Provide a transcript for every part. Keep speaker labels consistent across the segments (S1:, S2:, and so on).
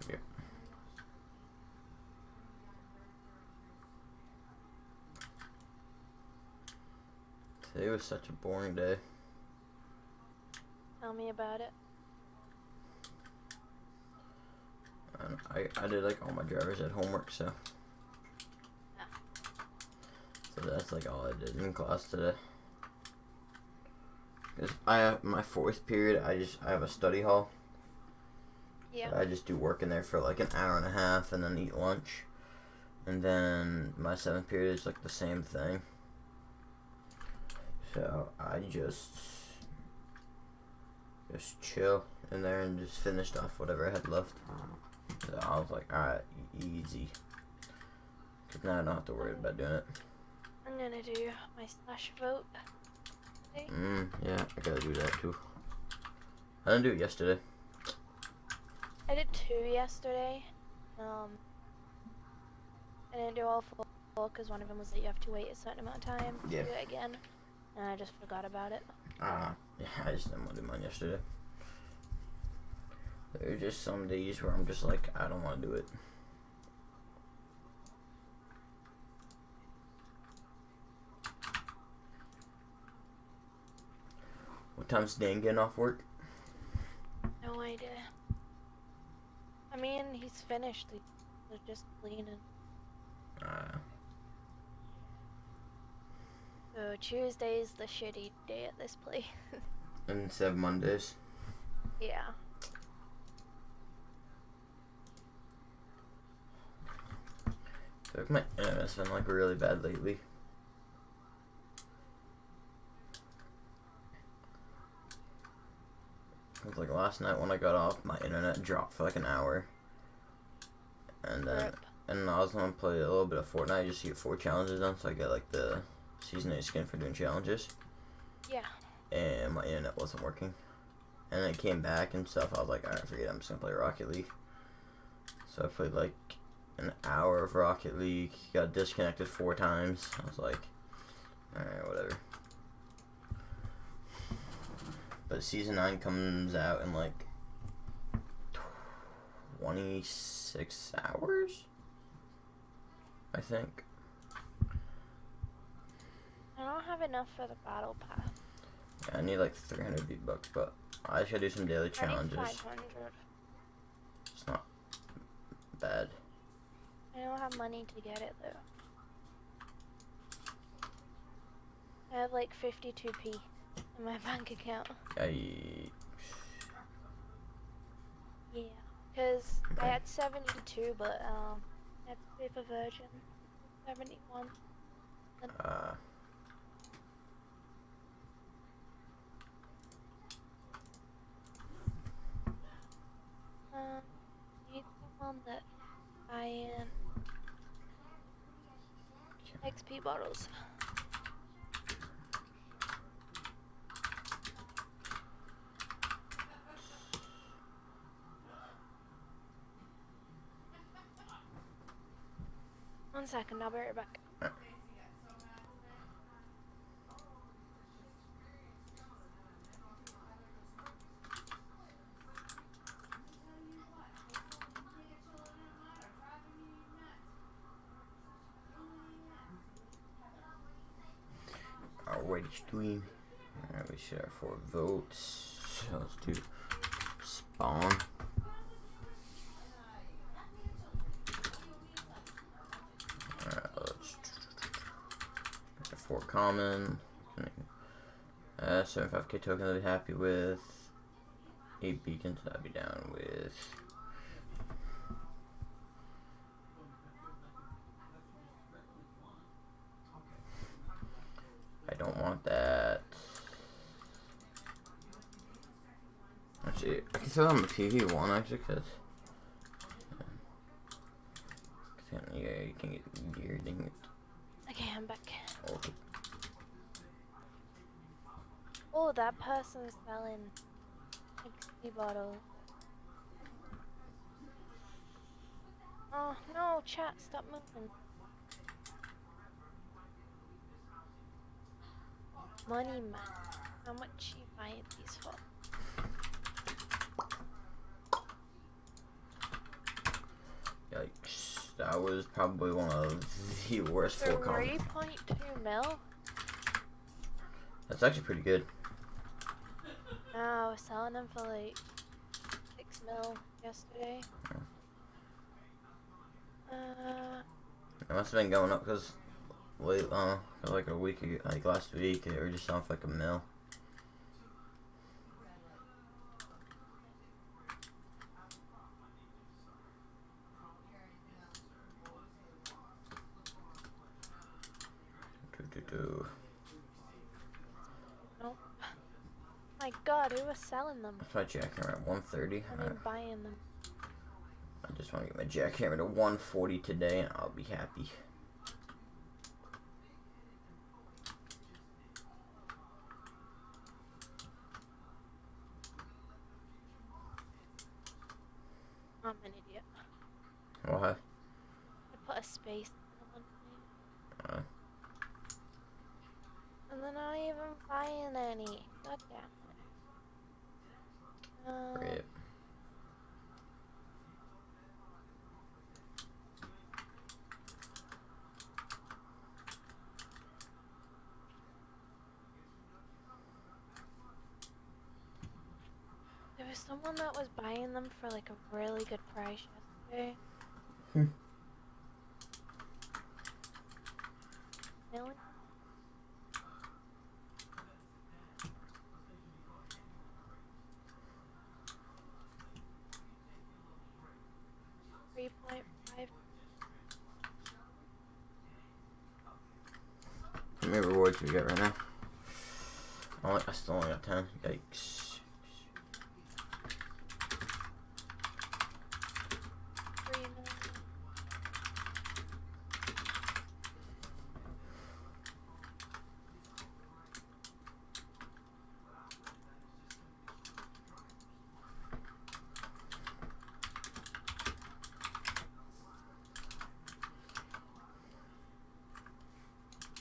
S1: Yeah. Today was such a boring day.
S2: Tell me about it.
S1: I did like all my drivers ed homework, so that's like all I did in class today. Cause I have my fourth period. I have a study hall.
S2: Yeah.
S1: So I just do work in there for like an hour and a half, and then eat lunch. And then my seventh period is like the same thing. So I just chill in there and just finished off whatever I had left. So I was like, alright, easy. Cause now I don't have to worry about doing it.
S2: I'm gonna do my slash vote today.
S1: Yeah, I gotta do that too. I didn't do it yesterday.
S2: I did 2 yesterday. I didn't do all 4 because one of them was that you have to wait a certain amount of time to do it again. And I just forgot about it.
S1: Yeah, I just didn't want to do mine yesterday. There are just some days where I'm just like, I don't want to do it. What time's Dan getting off work?
S2: No idea. I mean, he's finished. They're just cleaning. So Tuesday's the shitty day at this place.
S1: And instead of Mondays?
S2: Yeah.
S1: I feel like my internet's been like really bad lately. Like last night when I got off, my internet dropped for like an hour. And then I was gonna play a little bit of Fortnite just to get 4 challenges done, so I get like the season 8 skin for doing challenges.
S2: Yeah.
S1: And my internet wasn't working. And then it came back and stuff. I was like, alright, forget it, I'm just gonna play Rocket League. So I played like an hour of Rocket League, got disconnected 4 times. I was like, alright, whatever. But season 9 comes out in like 26 hours, I think.
S2: I don't have enough for the battle pass.
S1: Yeah, I need like 300 V-Bucks, but I should do some daily challenges.
S2: I need 500.
S1: It's not bad.
S2: I don't have money to get it though. I have like 52p in my bank account. Yeah, because I had 72, but I had to pay for version 71. Need someone that in XP bottles. One second, I'll be right back.
S1: Alrighty, stream. Alright, we should have 4 votes. So let's do spawn. Alright, let's 4 common. 75k tokens I'd be happy with. 8 beacons I'd be down with. I don't want that. Actually, I can throw on the PV1 actually, because yeah, you can get gear, dang it.
S2: Okay, I'm back.
S1: Okay.
S2: Oh, that person's selling XP bottles. Oh no, chat, stop moving. Money man, how much you buying these for?
S1: I was probably one of the worst full combo.
S2: 3.2 mil?
S1: That's actually pretty good.
S2: No, I was selling them for like 6 mil yesterday.
S1: It must have been going up because like a week ago, like last week, they were just selling for like a mil.
S2: Nope. My god, who was selling them?
S1: That's my jackhammer at 130.
S2: I mean, buying them.
S1: I just want to get my jackhammer to 140 today, and I'll be happy.
S2: I'm an idiot.
S1: Why?
S2: I put a space in one thing.
S1: Uh,
S2: And then not even buying any. God damn it.
S1: Rip.
S2: There was someone that was buying them for like a really good price yesterday.
S1: Hmm.
S2: Really? $3.5.
S1: How many rewards do we get right now? I still only got 10. Yikes.
S2: $3 million.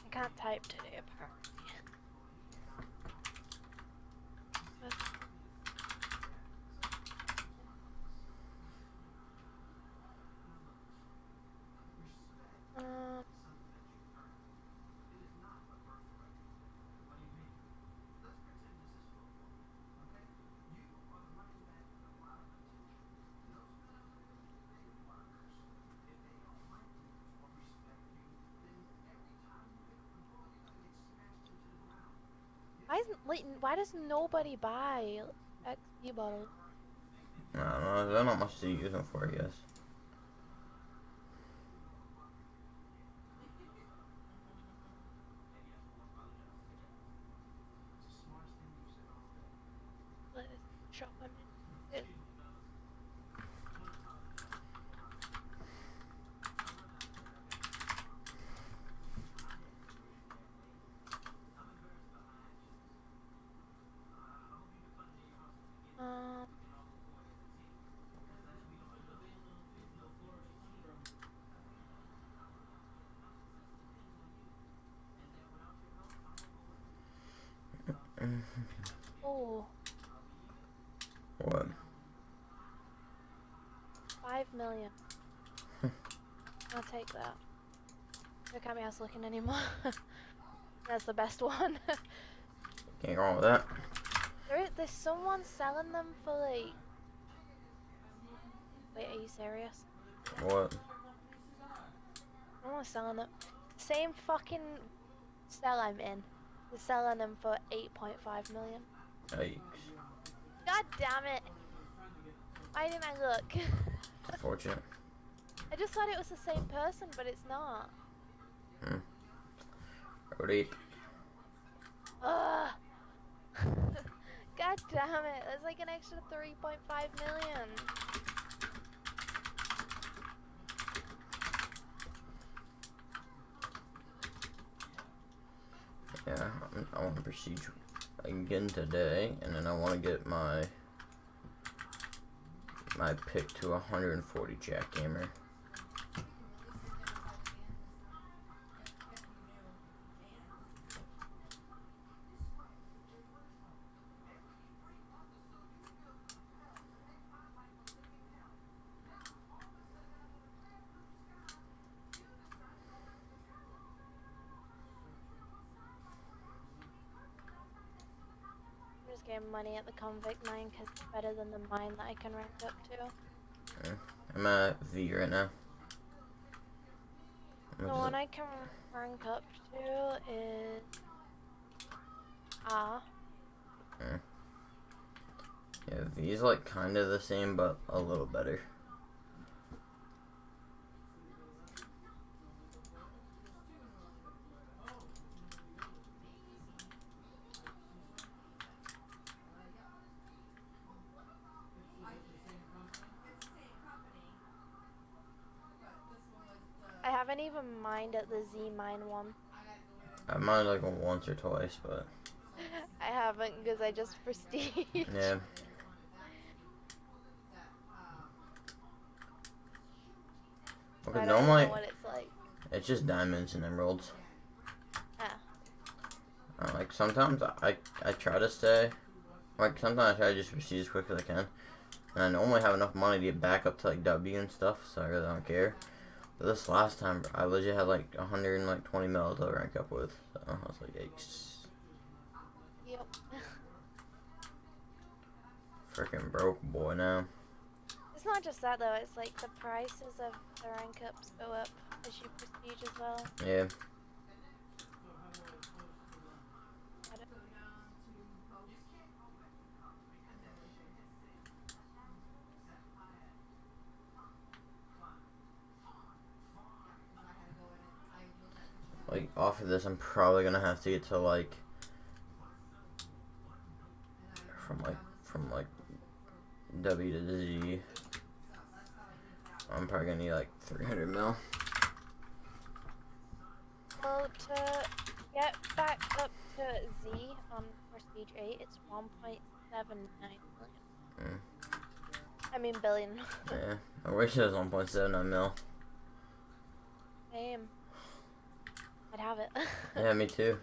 S2: I can't type today apparently. Um, why does nobody buy XP bottles?
S1: I don't know. There's not much to use them for, I guess.
S2: Let us shop them in. Um, oh,
S1: What?
S2: 5 million. I'll take that. Look at me, I was looking anymore. That's the best one.
S1: Can't go wrong with that.
S2: There's someone selling them for like. Wait, are you serious?
S1: What?
S2: Someone's selling them. Same fucking cell I'm in. They're selling them for 8.5 million.
S1: Yikes.
S2: God damn it! Why didn't I look?
S1: It's unfortunate.
S2: I just thought it was the same person, but it's not.
S1: Road 8.
S2: Ugh. God damn it! There's like an extra 3.5 million.
S1: Yeah, I want to proceed again today, and then I want to get my pick to 140 jackhammer.
S2: game money at the convict mine because it's better than the mine that I can rank up to.
S1: I'm at V right now.
S2: The one I can rank up to is R.
S1: Yeah, V is like kind of the same, but a little better.
S2: I haven't even mined at the Z mine one.
S1: I mined like once or twice, but
S2: I haven't because I just prestige.
S1: yeah.
S2: I
S1: Okay,
S2: don't
S1: no,
S2: even
S1: my
S2: know what it's like.
S1: it's just diamonds and emeralds.
S2: Ah.
S1: Like sometimes I try to stay. Like sometimes I try to just proceed as quick as I can, and I normally have enough money to get back up to like W and stuff, so I really don't care. But this last time, I legit had like 120 mil to rank up with, so I was like, yikes.
S2: Yep.
S1: Freaking broke boy now.
S2: It's not just that though, it's like the prices of the rank ups go up as you prestige as well.
S1: Yeah.
S2: I don't-
S1: Like off of this, I'm probably gonna have to get to like from like W to Z. I'm probably gonna need like 300 mil.
S2: Well, to get back up to Z on prestige 8, it's 1.79 million. I mean billion.
S1: Yeah. I wish it was 1.79 mil.
S2: Same. I'd have it.
S1: Yeah, me too.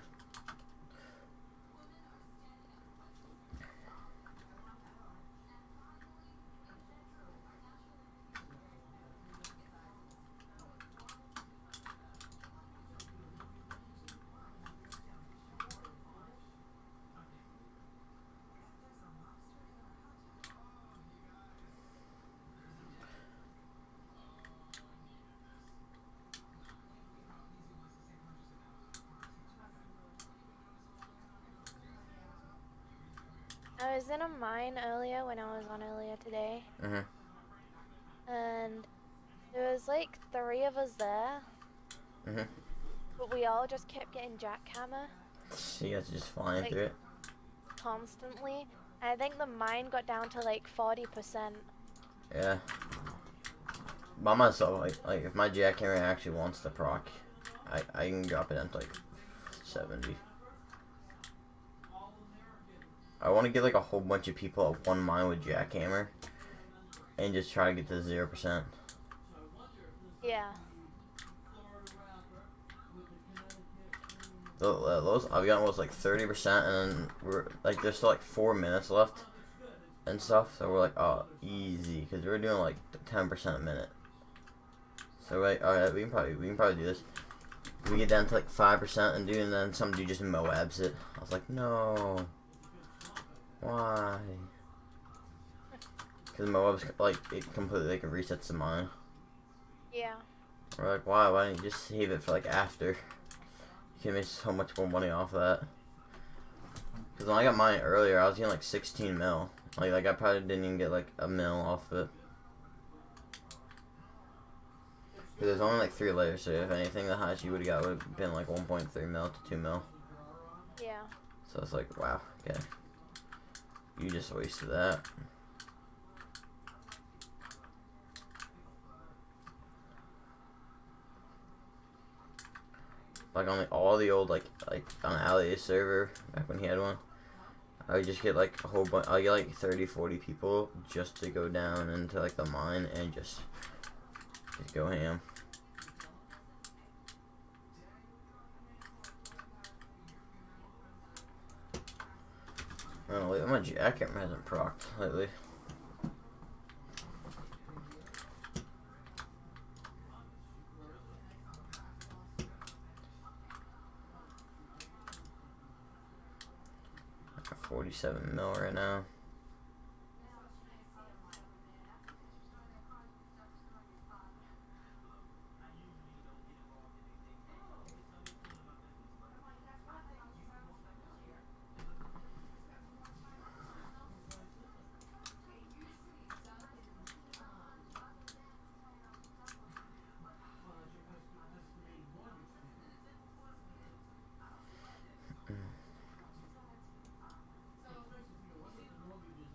S2: I was in a mine earlier when I was on earlier today, and there was like 3 of us there, but we all just kept getting jackhammer
S1: So you guys are just flying
S2: Like-
S1: through it.
S2: constantly. And I think the mine got down to like 40%.
S1: Yeah. By myself, like if my jackhammer actually wants to proc, I can drop it down to like 70. I want to get like a whole bunch of people at one mine with jackhammer, and just try to get to 0%.
S2: Yeah.
S1: Those I've got almost like 30%, and then we're like there's still like 4 minutes left and stuff. So we're like, oh, easy, because we're doing like 10% a minute. So we're like, all right, we can probably do this. We get down to like 5% and then some dude just Moabs it. I was like, no, why? Because Moabs like it completely like resets the mine.
S2: Yeah.
S1: We're like, why? Why don't you just save it for like after? You can make so much more money off of that. Because when I got mine earlier, I was getting like 16 mil. Like I probably didn't even get like a mil off of it. Because there's only like 3 layers, so if anything, the highest you would have got would have been like 1.3 mil to 2 mil.
S2: Yeah.
S1: So it's like, wow, okay. You just wasted that. Like on all the old like on Ali's server back when he had one, I would just get like a whole bunch. I get like 30-40 people just to go down into like the mine and just go ham. I don't know, my jacket hasn't procced lately. 47 mil right now.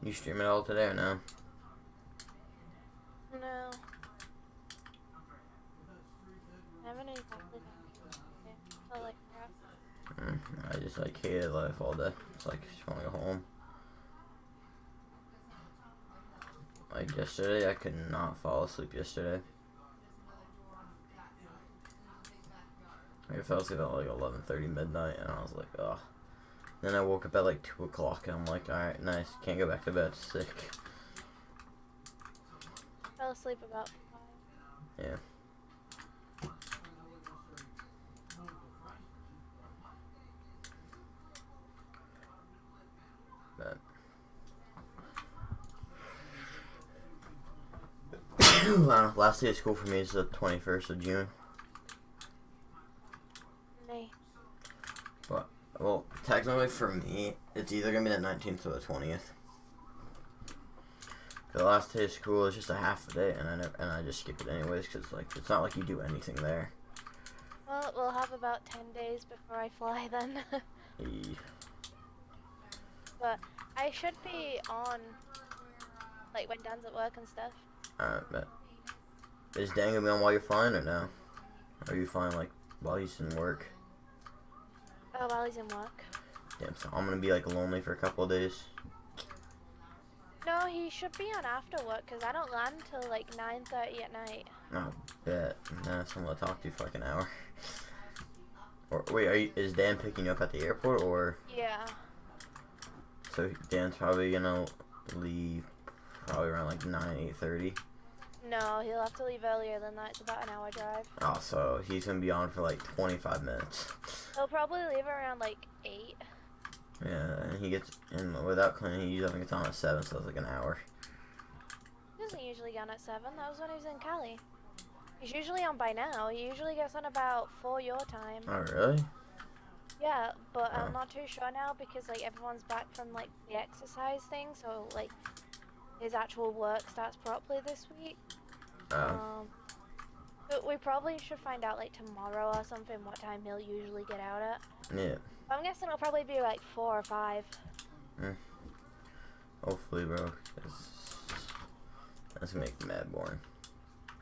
S1: You stream it all today or no?
S2: No. I haven't exactly done it. I like crap.
S1: I just like hated life all day. It's like just want to go home. Like yesterday, I could not fall asleep yesterday. I fell asleep at like 11:30 midnight, and I was like, ugh. Then I woke up at like 2 o'clock, and I'm like, alright, nice. Can't go back to bed. Sick.
S2: Fell asleep about 5.
S1: Yeah. But last day of school for me is the 21st of June.
S2: Nay.
S1: But, well, technically for me, it's either gonna be the 19th or the 20th. The last day of school is just a half a day, and I just skip it anyways, because like it's not like you do anything there.
S2: Well, we'll have about 10 days before I fly then. But I should be on, like, when Dan's at work and stuff.
S1: Alright, but is Dan gonna be on while you're flying or no? Or are you flying like while he's in work?
S2: Oh, while he's in work.
S1: Damn, so I'm gonna be like lonely for a couple of days.
S2: No, he should be on after work, because I don't land till like 9:30 at night.
S1: Oh, bet. Nah, someone to talk to for like an hour. Or wait, is Dan picking you up at the airport or?
S2: Yeah.
S1: So Dan's probably gonna leave probably around like 8:30.
S2: No, he'll have to leave earlier than that. It's about an hour drive.
S1: Oh, so he's gonna be on for like 25 minutes.
S2: He'll probably leave around like 8.
S1: Yeah, and he gets in without cleaning. He usually gets on at 7, so it's like an hour.
S2: He doesn't usually get on at 7. That was when he was in Cali. He's usually on by now. He usually gets on about 4 your time.
S1: Oh, really?
S2: Yeah, but
S1: Oh.
S2: I'm not too sure now because like everyone's back from like the exercise thing, so like his actual work starts properly this week. But we probably should find out like tomorrow or something what time he'll usually get out at.
S1: Yeah.
S2: I'm guessing it'll probably be like 4 or 5.
S1: Hopefully, bro. That's gonna make me mad boring.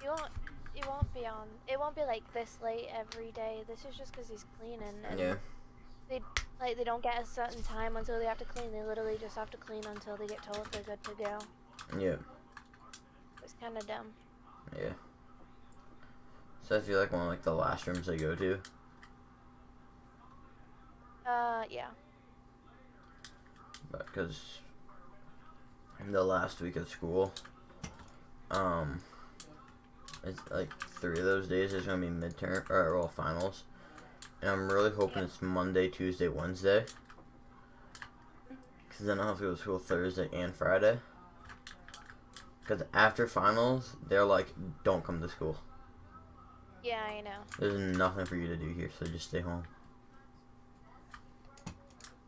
S2: It won't be on. It won't be like this late every day. This is just because he's cleaning. And
S1: Yeah.
S2: They don't get a certain time until they have to clean. They literally just have to clean until they get told they're good to go.
S1: Yeah.
S2: It's kind of dumb.
S1: Yeah. So I feel like one of like the last rooms they go to.
S2: Yeah.
S1: But because the last week of school, it's like 3 of those days is gonna be midterm or well finals, and I'm really hoping it's Monday, Tuesday, Wednesday, because then I'll have to go to school Thursday and Friday. Because after finals, they're like, don't come to school.
S2: Yeah, I know.
S1: There's nothing for you to do here, so just stay home.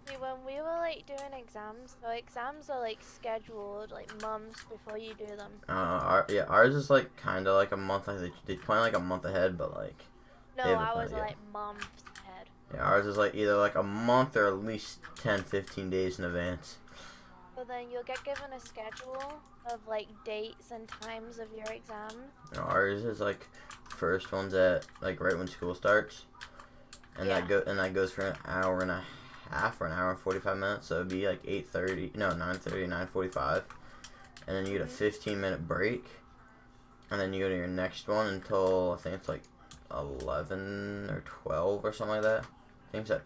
S2: See, when we were like doing exams, so exams are like scheduled like months before you do them.
S1: Ours is like kind of like a month. Like they plan like a month ahead, but like.
S2: No,
S1: They haven't
S2: ours
S1: planned
S2: are
S1: yet.
S2: like months ahead.
S1: Yeah, ours is like either like a month or at least 10, 15 days in advance.
S2: So then you'll get given a schedule of like dates and times of your exams.
S1: You know, ours is like first one's at like right when school starts, and
S2: Yeah.
S1: that goes for an hour and a half or an hour and 45 minutes. So it'd be like 9:30, 9:45, and then you get a 15-minute break, and then you go to your next one until I think it's like 11 or 12 or something like that.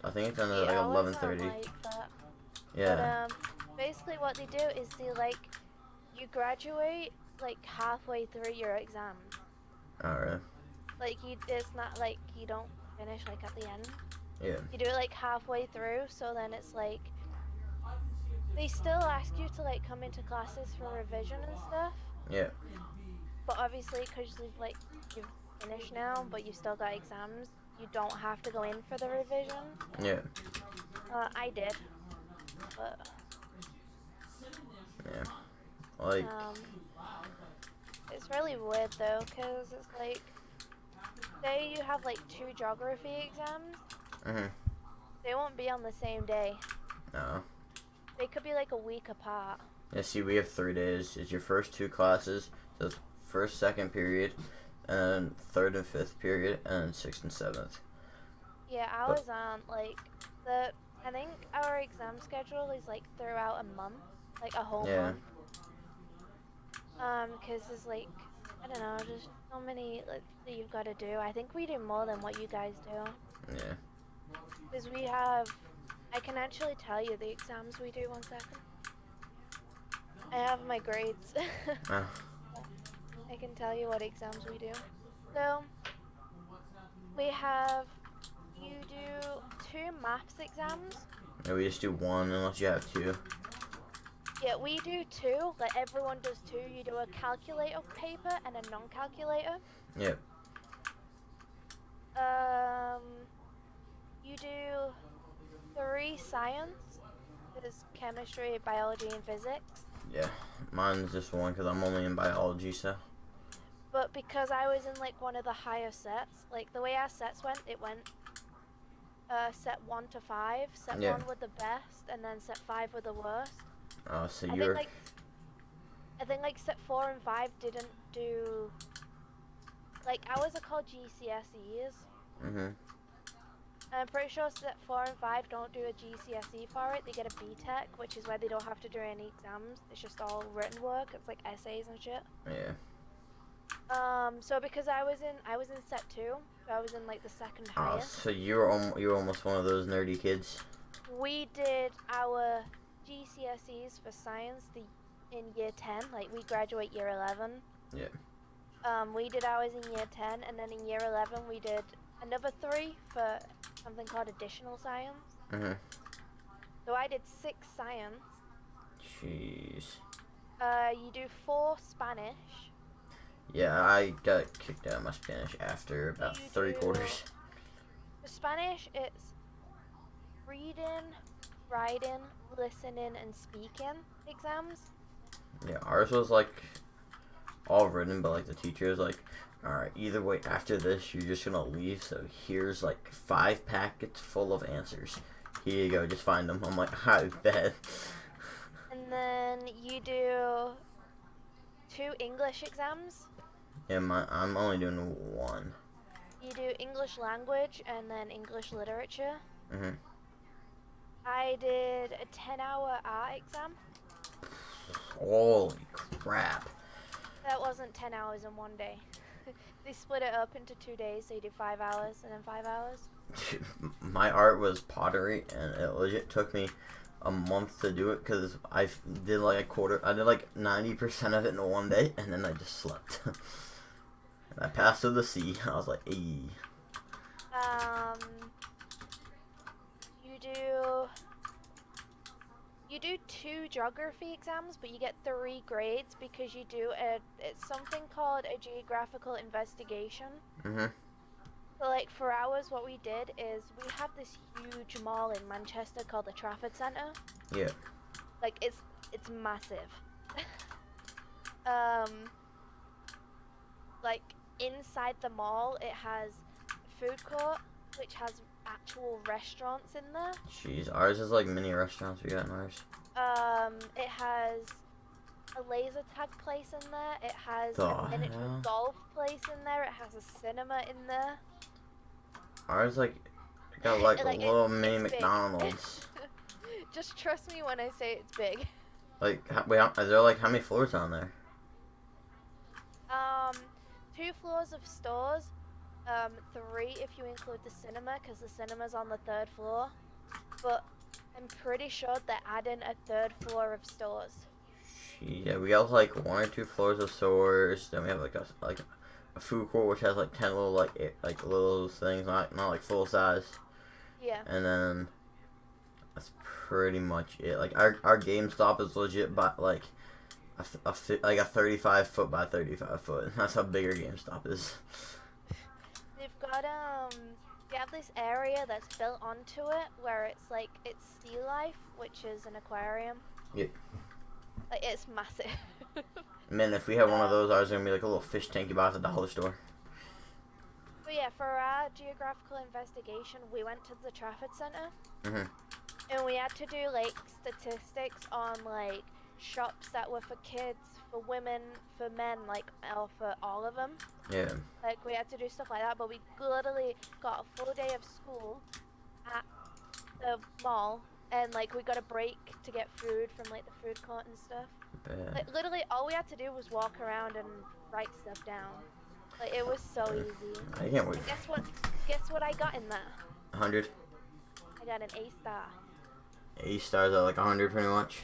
S1: I think it's under like
S2: Yeah, ours aren't
S1: 11:30.
S2: like that.
S1: Yeah.
S2: But basically what they do is they like, you graduate like halfway through your exam.
S1: Alright.
S2: Like it's not like you don't finish like at the end.
S1: Yeah.
S2: You do it like halfway through, so then it's like they still ask you to like come into classes for revision and stuff.
S1: Yeah.
S2: But obviously, because you've finished now, but you've still got exams, you don't have to go in for the revision.
S1: Yeah.
S2: I did, but
S1: Yeah. Like.
S2: it's really weird though, cause it's like, say you have like 2 geography exams,
S1: Mhm.
S2: they won't be on the same day.
S1: No.
S2: They could be like a week apart.
S1: Yeah. See, we have 3 days. It's your first 2 classes. So it's first, second period, and then third and fifth period, and then sixth and seventh.
S2: Yeah, ours aren't like I think our exam schedule is like throughout a month, like a whole month. Cause there's like, I don't know, just so many like that you've got to do. I think we do more than what you guys do.
S1: Yeah.
S2: Cause we have, I can actually tell you the exams we do. 1 second. I have my grades. I can tell you what exams we do. So we have, you do 2 maths exams.
S1: Yeah, we just do one unless you have 2.
S2: Yeah, we do 2. Like everyone does 2. You do a calculator paper and a non-calculator.
S1: Yep.
S2: You do 3 science. There's chemistry, biology, and physics.
S1: Yeah, mine's just 1 because I'm only in biology, so.
S2: But because I was in like one of the higher sets, like the way our sets went, it went set 1 to 5. Set 1 were the best, and then set 5 were the worst.
S1: Oh, so you're.
S2: I think like set 4 and 5 didn't do. Like ours are called GCSEs.
S1: Mhm.
S2: I'm pretty sure set 4 and 5 don't do a GCSE for it. They get a BTEC, which is where they don't have to do any exams. It's just all written work. It's like essays and shit.
S1: Yeah.
S2: So because I was in set 2, so I was in like the second highest.
S1: Oh, so you're almost one of those nerdy kids.
S2: We did our GCSEs for science in year 10. Like we graduate year 11.
S1: Yeah.
S2: We did ours in year 10, and then in year 11 we did another 3 for something called additional science.
S1: Mhm.
S2: So I did 6 science.
S1: Jeez.
S2: You do 4 Spanish.
S1: Yeah, I got kicked out of my Spanish after about 3 quarters.
S2: For Spanish, it's reading, writing, listening, and speaking exams.
S1: Yeah, ours was like all written, but like the teacher was like, alright, either way, after this, you're just gonna leave, so here's like 5 packets full of answers. Here you go, just find them. I'm like, I bet.
S2: And then you do 2 English exams.
S1: Yeah, I'm only doing 1.
S2: You do English language and then English literature.
S1: Mhm.
S2: I did a 10-hour art exam.
S1: Holy crap.
S2: That wasn't 10 hours in one day. They split it up into 2 days, so you do 5 hours and then 5 hours.
S1: My art was pottery, and it legit took me a month to do it because I did like a quarter. I did like 90% of it in one day, and then I just slept. And I passed to the C. I was like, "Hey."
S2: You do 2 geography exams, but you get 3 grades because you do it's something called a geographical investigation.
S1: Mhm.
S2: So like for ours, what we did is we have this huge mall in Manchester called the Trafford Centre.
S1: Yeah.
S2: Like it's massive. Like inside the mall, it has a food court which has actual restaurants in there.
S1: Jeez, ours is like mini restaurants we got in ours.
S2: It has a laser tag place in there. It has a miniature golf place in there. It has a cinema in there.
S1: Ours like got like a little mini McDonald's.
S2: Just trust me when I say it's big.
S1: Like, wait, is there like how many floors on there?
S2: 2 floors of stores. 3 if you include the cinema, because the cinema's on the 3rd floor. But I'm pretty sure they're adding a 3rd floor of stores.
S1: Yeah, we got like 1 or 2 floors of stores. Then we have like a food court which has like 10 little like little things, not like full size.
S2: Yeah.
S1: And then That's pretty much it. Like our GameStop is legit, but like like a 35 foot by 35 foot. That's how big our GameStop is.
S2: They've got they have this area that's built onto it where it's like it's Sea Life, which is an aquarium.
S1: Yep.
S2: Like it's massive.
S1: Man, if we had one of those, ours gonna be like a little fish tank you buy at the dollar store.
S2: But yeah, for our geographical investigation, we went to the Trafford Centre.
S1: Mhm.
S2: And we had to do like statistics on like shops that were for kids, for women, for men, like or for all of them.
S1: Yeah.
S2: Like we had to do stuff like that, but we literally got a full day of school at the mall, and like we got a break to get food from like the food court and stuff.
S1: Bad.
S2: Like literally all we had to do was walk around and write stuff down. Like it was so easy.
S1: I can't wait.
S2: And guess what I got in there?
S1: 100.
S2: I got an A star.
S1: A stars at like 100 pretty much.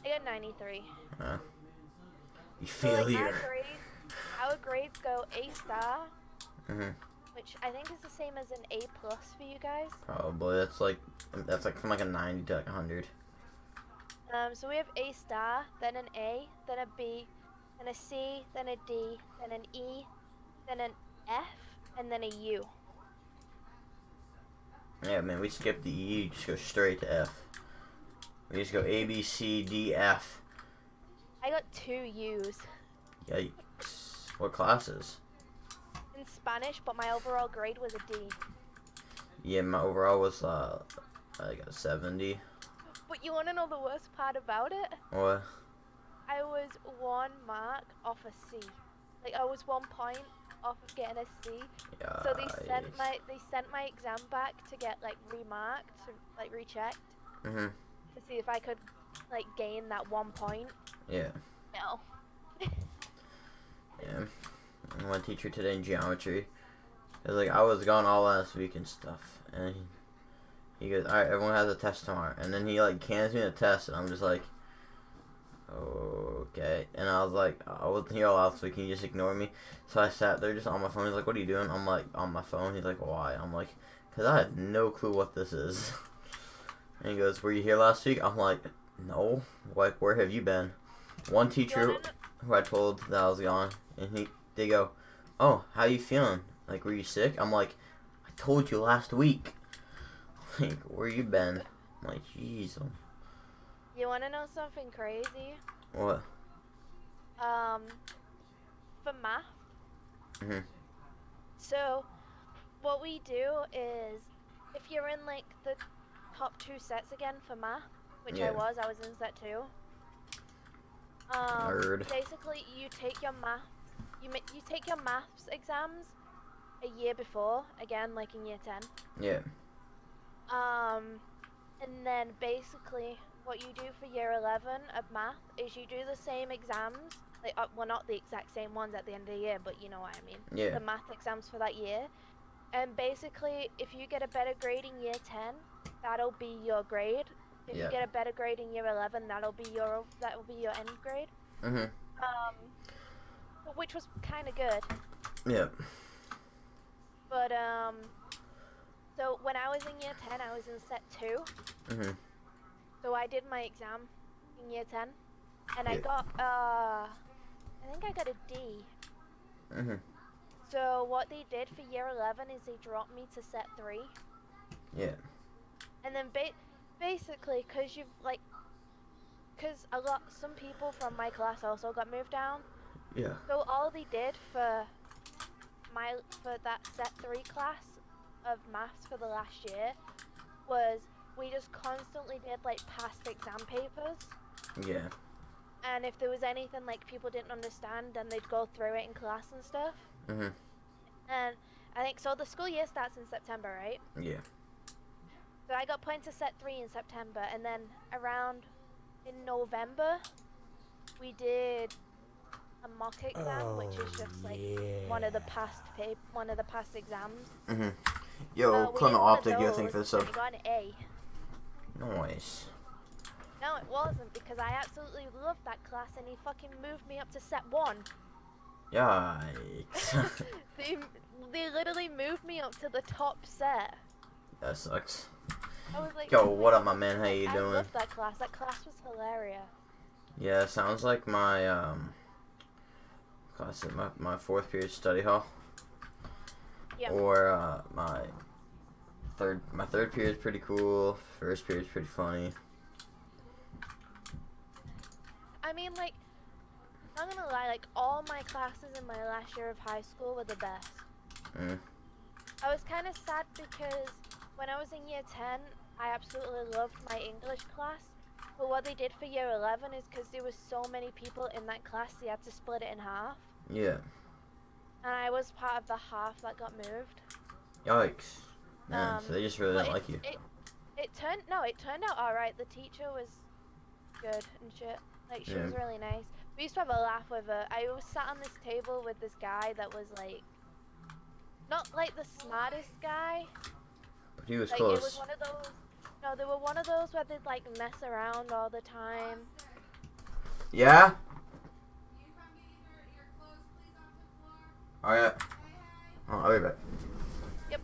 S2: I got 93.
S1: You
S2: So, like,
S1: failure.
S2: our grades go A star,
S1: Mhm.
S2: which I think is the same as an A plus for you guys.
S1: Probably that's like from like a 90 to like 100.
S2: So we have A star, then an A, then a B, then a C, then a D, then an E, then an F, and then a U.
S1: Yeah, man, we skip the E, just go straight to F. We just go A, B, C, D, F.
S2: I got 2 U's
S1: Yikes. What classes?
S2: in Spanish, but my overall grade was a D.
S1: Yeah, my overall was like a 70.
S2: But you want to know the worst part about it?
S1: What?
S2: I was 1 mark off a C. Like I was 1 point off of getting a C.
S1: Yeah.
S2: So they sent my exam back to get like remarked, like rechecked,
S1: Mhm.
S2: to see if I could like gain that 1 point.
S1: Yeah.
S2: No.
S1: Yeah. One teacher today in geometry. It was like I was gone all last week and stuff, and he goes, "All right, everyone has a test tomorrow," and then he like hands me the test, and I'm just like, okay. And I was like, I wasn't here all last week. Can you just ignore me? So I sat there just on my phone. He's like, "What are you doing?" I'm like, on my phone. He's like, "Why?" I'm like, "Cause I have no clue what this is." And he goes, "Were you here last week?" I'm like, "No. Like, where have you been?" One teacher who I told that I was gone, and they go, "Oh, how you feeling? Like, were you sick?" I'm like, "I told you last week." Like, where you been? I'm like, jeez.
S2: You want to know something crazy?
S1: What?
S2: For math.
S1: Mhm.
S2: So, what we do is, if you're in like the top 2 sets again for math, which
S1: Yeah.
S2: I was in set 2.
S1: Nerd.
S2: Basically, you take your maths exams a year before, again like in year 10.
S1: Yeah.
S2: And then basically what you do for year 11 of math is you do the same exams, like well not the exact same ones at the end of the year, but you know what I mean.
S1: Yeah.
S2: The math exams for that year. And basically if you get a better grade in year 10, that'll be your grade. If you get a better grade in year 11, that'll be your end grade.
S1: Mhm.
S2: Which was kind of good.
S1: Yeah.
S2: But so when I was in year 10, I was in set 2.
S1: Mhm.
S2: So I did my exam in year 10, and I
S1: Yeah.
S2: got I think I got a D.
S1: Mhm.
S2: So what they did for year 11 is they dropped me to set 3.
S1: Yeah.
S2: And then basically, because some people from my class also got moved down.
S1: Yeah.
S2: So all they did for that set 3 class of maths for the last year was we just constantly did like past exam papers.
S1: Yeah.
S2: And if there was anything like people didn't understand, then they'd go through it in class and stuff.
S1: Mhm.
S2: And I think so. The school year starts in September, right?
S1: Yeah.
S2: So I got put into set 3 in September, and then around in November, we did a mock exam, which is just like one of the past exams.
S1: Mhm. Yo,
S2: We
S1: Clone
S2: did one of
S1: Optic, you think for
S2: those,
S1: this
S2: and
S1: stuff?
S2: I got an A.
S1: Nice.
S2: No, it wasn't, because I absolutely loved that class, and he fucking moved me up to set 1.
S1: Yikes.
S2: They literally moved me up to the top set.
S1: That sucks.
S2: I was like,
S1: Yo,
S2: oh
S1: what
S2: my
S1: up, my man? How
S2: God,
S1: you
S2: I
S1: doing?
S2: loved that class. That class was hilarious.
S1: Yeah, sounds like my class at my fourth period study hall.
S2: Yeah.
S1: Or my third period's pretty cool. First period's pretty funny.
S2: I mean, like, I'm not gonna lie, like, all my classes in my last year of high school were the best.
S1: Mm.
S2: I was kind of sad because when I was in year 10, I absolutely loved my English class. But what they did for year 11 is because there was so many people in that class, they had to split it in half.
S1: Yeah.
S2: And I was part of the half that got moved.
S1: Yikes. Man, so they just really didn't like you.
S2: It turned out alright. The teacher was good and shit. Like, she was really nice. We used to have a laugh with her. I was sat on this table with this guy that was like, not like the smartest guy.
S1: But he was
S2: like,
S1: close.
S2: It was one of those. No, they were one of those where they'd like mess around all the time.
S1: Yeah? Alright. Oh, I'll be back.
S2: Yep.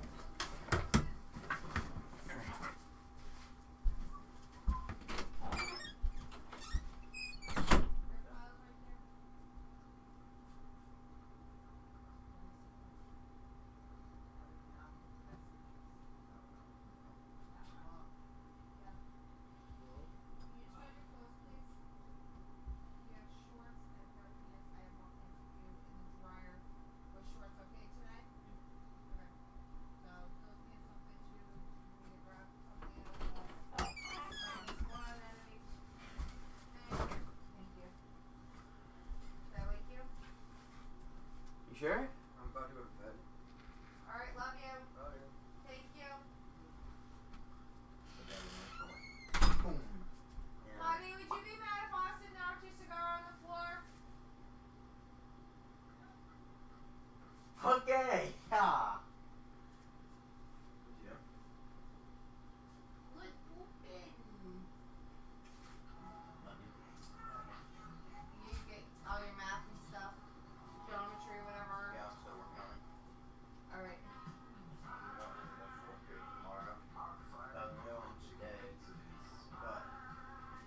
S1: Sure? I'm about to go to bed.
S3: Alright, love you.
S1: Love you.
S3: Thank you.
S1: Boom.
S3: Honey, would you be mad if Austin knocked your cigar on the floor?
S1: Okay. Yeah.
S3: Good pooping. You get all your math and stuff, geometry, whatever.
S1: Yeah, I'm still working on it.
S3: Alright.
S1: I'm going to the fourth period tomorrow. That was no one today, but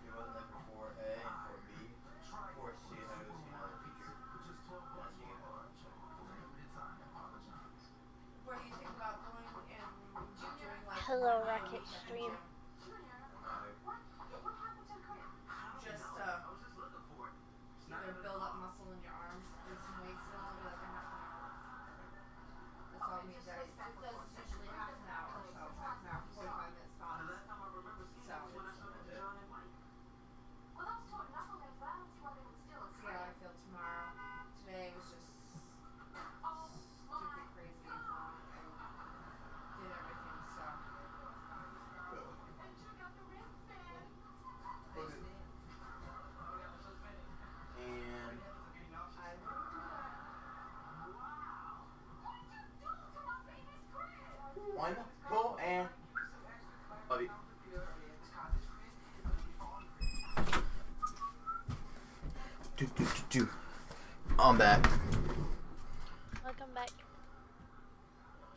S1: he wasn't there for 4A and 4B. 4C, I had to go see another teacher. And he get home.
S3: What do you think about going and doing like
S2: Hello,
S3: one
S2: Rocket
S3: week at the
S2: Stream.
S3: gym? Just either build up muscle in your arms, do some weights, it'll only be like a half an hour. That's all it needs. It does usually half an hour, so half an hour, 45 minutes tops. So see how I feel tomorrow. Today was just stupid crazy long and did everything, so
S1: And
S3: I will do that.
S1: one, go, and love you. I'm back.
S2: Welcome back.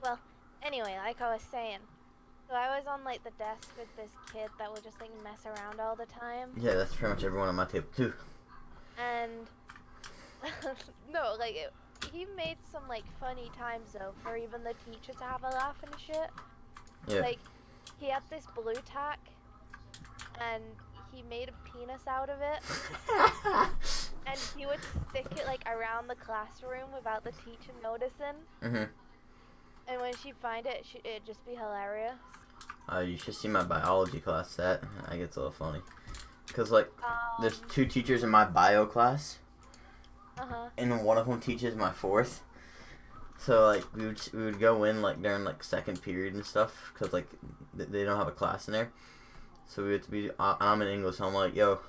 S2: Well, anyway, like I was saying, so I was on like the desk with this kid that would just like mess around all the time.
S1: Yeah, that's pretty much everyone on my table too.
S2: And no, like he made some like funny times though for even the teacher to have a laugh and shit.
S1: Yeah.
S2: Like he had this blue tack and he made a penis out of it and he would stick it like around the classroom without the teacher noticing.
S1: Mhm.
S2: And when she'd find it, it'd just be hilarious.
S1: You should see my biology class set. I get a little funny. Cause like, there's two teachers in my bio class, and one of them teaches my fourth. So like, we would go in like during like second period and stuff, cause like they don't have a class in there. So we have to be. I'm in English. So I'm like, yo,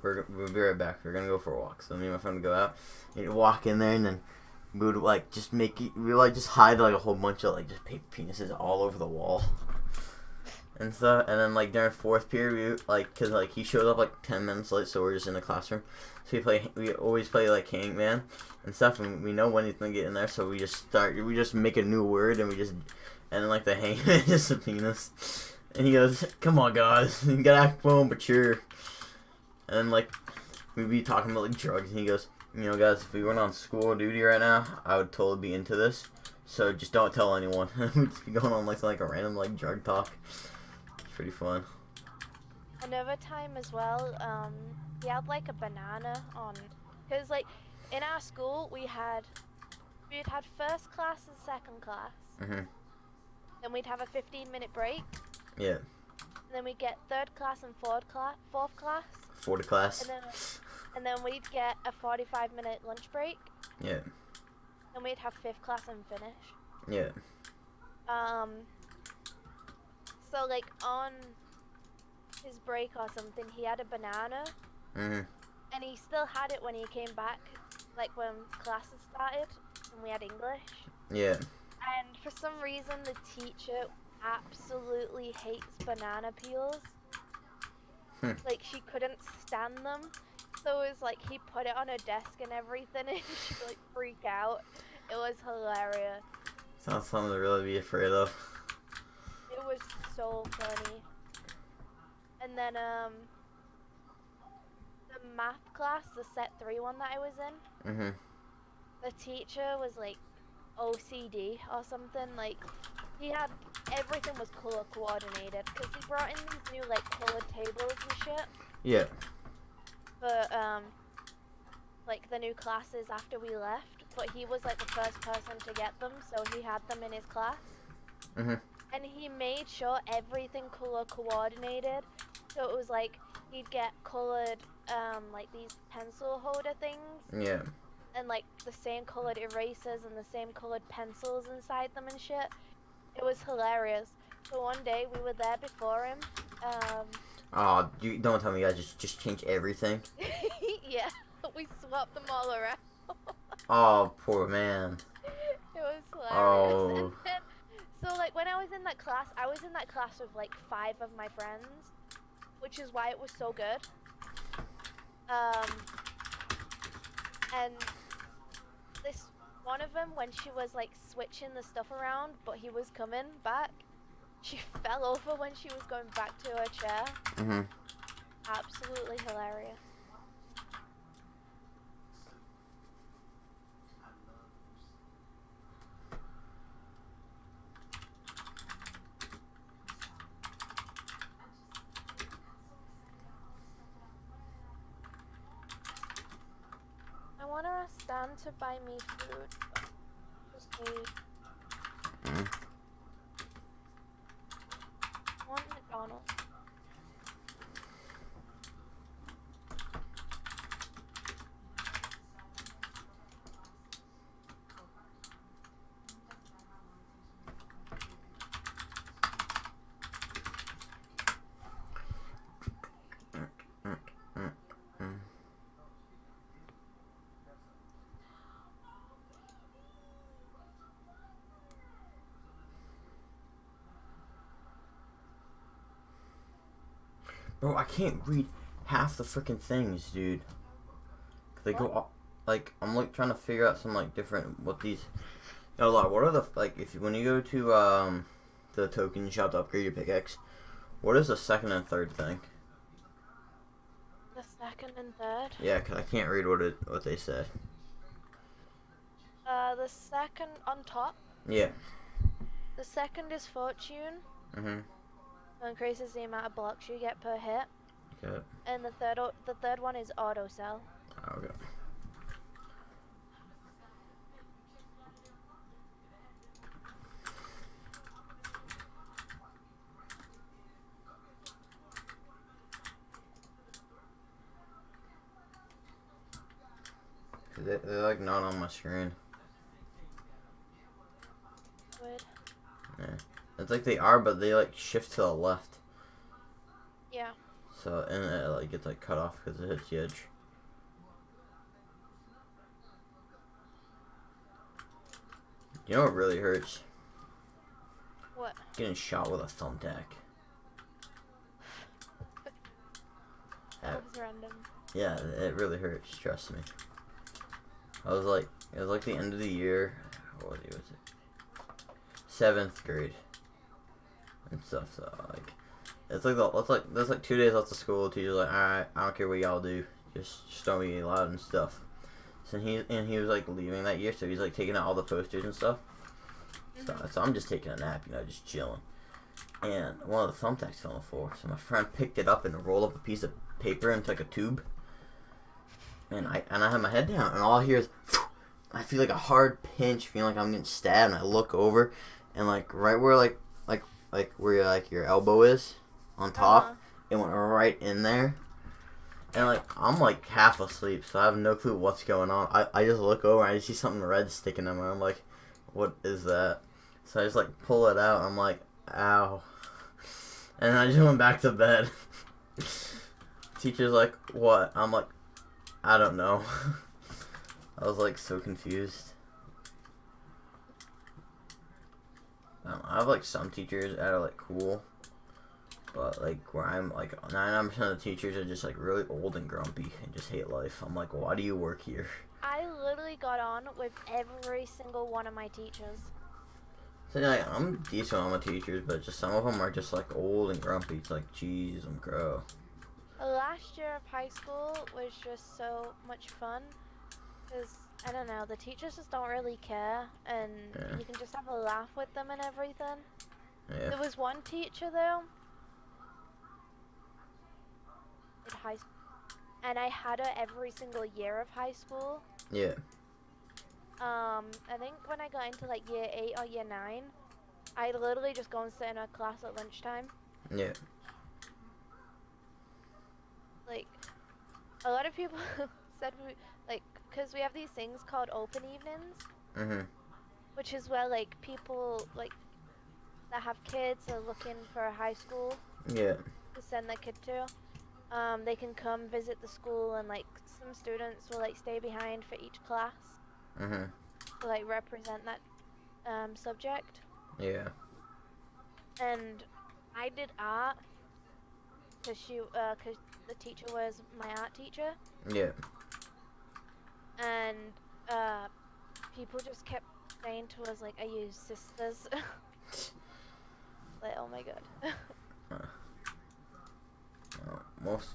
S1: we'll be right back. We're gonna go for a walk. So me and my friend would go out, and walk in there, and then we would like just make it. We would like just hide like a whole bunch of like just paper penises all over the wall. And stuff, and then like during fourth period, cause like he showed up like 10 minutes late, so we're just in the classroom. So we always play like Hangman and stuff, and we know when he's gonna get in there, so we just make a new word, and then like the Hangman is a penis, And he goes, "Come on, guys, you gotta act calm but sure." And like, we'd be talking about like drugs, and he goes, "You know, guys, if we weren't on school duty right now, I would totally be into this. So just don't tell anyone." We'd just be going on like a random like drug talk. It's pretty fun.
S2: Another time as well, we had like a banana on, cause like in our school we'd had first class and second class.
S1: Mhm.
S2: Then we'd have a 15-minute break.
S1: Yeah.
S2: And then we'd get third class and fourth class.
S1: 4th class.
S2: And then we'd get a 45-minute lunch break.
S1: Yeah.
S2: And we'd have 5th class and finish.
S1: Yeah.
S2: So like on his break or something, he had a banana.
S1: Mhm.
S2: And he still had it when he came back, like when classes started and we had English.
S1: Yeah.
S2: And for some reason, the teacher absolutely hates banana peels. Like, she couldn't stand them. So it was like he put it on her desk and everything, and she'd like freak out. It was hilarious.
S1: Sounds something to really be afraid of.
S2: It was so funny. And then, the math class, the set 3 one that I was in,
S1: Mhm.
S2: the teacher was like OCD or something. Like, he had everything was color coordinated because he brought in these new like colored tables and shit.
S1: Yeah.
S2: But like the new classes after we left. But he was like the first person to get them, so he had them in his class.
S1: Mhm.
S2: And he made sure everything color coordinated. So it was like he'd get colored like these pencil holder things.
S1: Yeah.
S2: And like the same colored erasers and the same colored pencils inside them and shit. It was hilarious. So one day we were there before him.
S1: Oh, you don't tell me you guys just change everything.
S2: Yeah, we swapped them all around.
S1: Oh, poor man.
S2: It was hilarious.
S1: Oh.
S2: And then, so like when I was in that class with like 5 of my friends, which is why it was so good. And this one of them, when she was like switching the stuff around, but he was coming back, she fell over when she was going back to her chair.
S1: Mhm.
S2: Absolutely hilarious. I want to stand to buy me food. Just need. I want McDonald's.
S1: Bro, I can't read half the freaking things, dude. They go up, like, I'm like trying to figure out some like different what these. No, like, what are the like if you, when you go to the token shop to upgrade your pickaxe, what is the second and third thing?
S2: The second and third.
S1: Yeah, 'cause I can't read what they said.
S2: The second on top.
S1: Yeah.
S2: The second is fortune.
S1: Mhm.
S2: Increases the amount of blocks you get per hit.
S1: Okay.
S2: And the third one is auto sell.
S1: Okay. They're like not on my screen.
S2: Weird.
S1: Yeah. It's like they are, but they like shift to the left.
S2: Yeah.
S1: So, and it like gets like cut off because it hits the edge. You know what really hurts?
S2: What?
S1: Getting shot with a thumbtack.
S2: That was random.
S1: Yeah, it really hurts. Trust me. It was like the end of the year. What was it? 7th grade and stuff. So like, It's like there's like 2 days left of school. Teacher's like, all right, I don't care what y'all do, just don't be loud and stuff. So he was like leaving that year, so he's like taking out all the posters and stuff. So I'm just taking a nap, just chilling. And one of the thumbtacks fell on the floor, so my friend picked it up and rolled up a piece of paper into like a tube. And I had my head down, and all I hear is, I feel like a hard pinch, feeling like I'm getting stabbed. And I look over, and like right where like where like your elbow is on top, it went right in there. And like I'm like half asleep, so I have no clue what's going on. I just look over, and I just see something red sticking in my. I'm like, what is that? So I just like pull it out. And I'm like, ow. And I just went back to bed. Teacher's like, what? I'm like, I don't know. I was like so confused. I have like some teachers that are like cool, but like where I'm like 99% of the teachers are just like really old and grumpy and just hate life. I'm like, why do you work here?
S2: I literally got on with every single one of my teachers.
S1: So like, I'm decent on my teachers, but just some of them are just like old and grumpy. It's like, jeez, I'm crow.
S2: The last year of high school was just so much fun. Because, I don't know, the teachers just don't really care, and you can just have a laugh with them and everything.
S1: Yeah.
S2: There was one teacher, though, in high school, and I had her every single year of high school.
S1: Yeah.
S2: I think when I got into, like, year 8 or year 9, I'd literally just go and sit in her class at lunchtime.
S1: Yeah.
S2: Like, a lot of people said, because we have these things called open evenings, which is where like people like that have kids are looking for a high school to send their kid to. They can come visit the school, and like some students will like stay behind for each class to like represent that subject.
S1: Yeah.
S2: And I did art because the teacher was my art teacher.
S1: Yeah.
S2: And people just kept saying to us like, "Are you sisters?" Like, oh my god.
S1: Most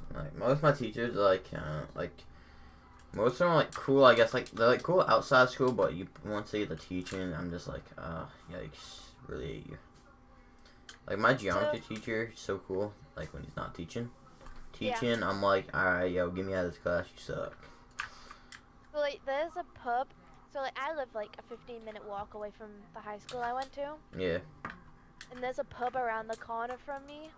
S1: of my teachers are most of them are like cool. I guess like they're like cool outside school, but once they get the teaching, I'm just like, yikes, really hate you. Like my geometry teacher, he's so cool. Like when he's not teaching, I'm like, all right, yo, get me out of this class. You suck.
S2: So like, there's a pub. So like, I live like a 15-minute walk away from the high school I went to.
S1: Yeah.
S2: And there's a pub around the corner from me.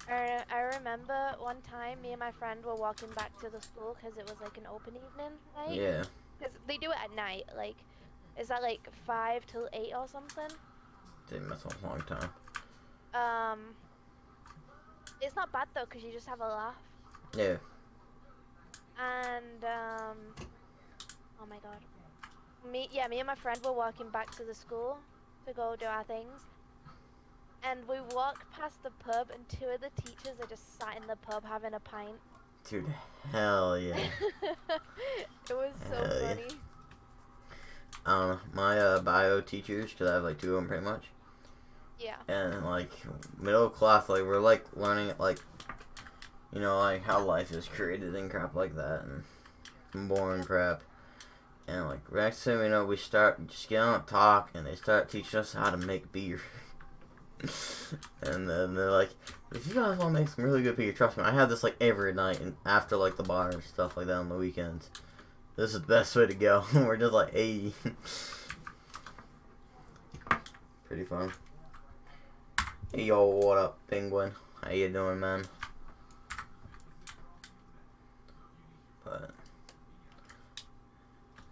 S2: I remember one time me and my friend were walking back to the school because it was like an open evening night.
S1: Yeah.
S2: Because they do it at night. Like, is that like 5 till 8 or something?
S1: That's a long time.
S2: It's not bad though, because you just have a laugh.
S1: Yeah.
S2: And oh my god, me and my friend were walking back to the school to go do our things, and we walked past the pub, and 2 of the teachers are just sat in the pub having a pint.
S1: Dude, hell yeah.
S2: It was so funny.
S1: I don't know, my bio teachers, because I have like 2 of them pretty much.
S2: Yeah.
S1: And like middle class, like we're like learning like, like how life is created and crap like that, and boring crap. And like next thing we know, we start just getting on a talk, and they start teaching us how to make beer. And then they're like, if you guys want to make some really good beer, trust me, I have this like every night, and after like the bar and stuff like that on the weekends. This is the best way to go. We're just like, hey. Pretty fun. Hey, yo, what up, Penguin? How you doing, man? But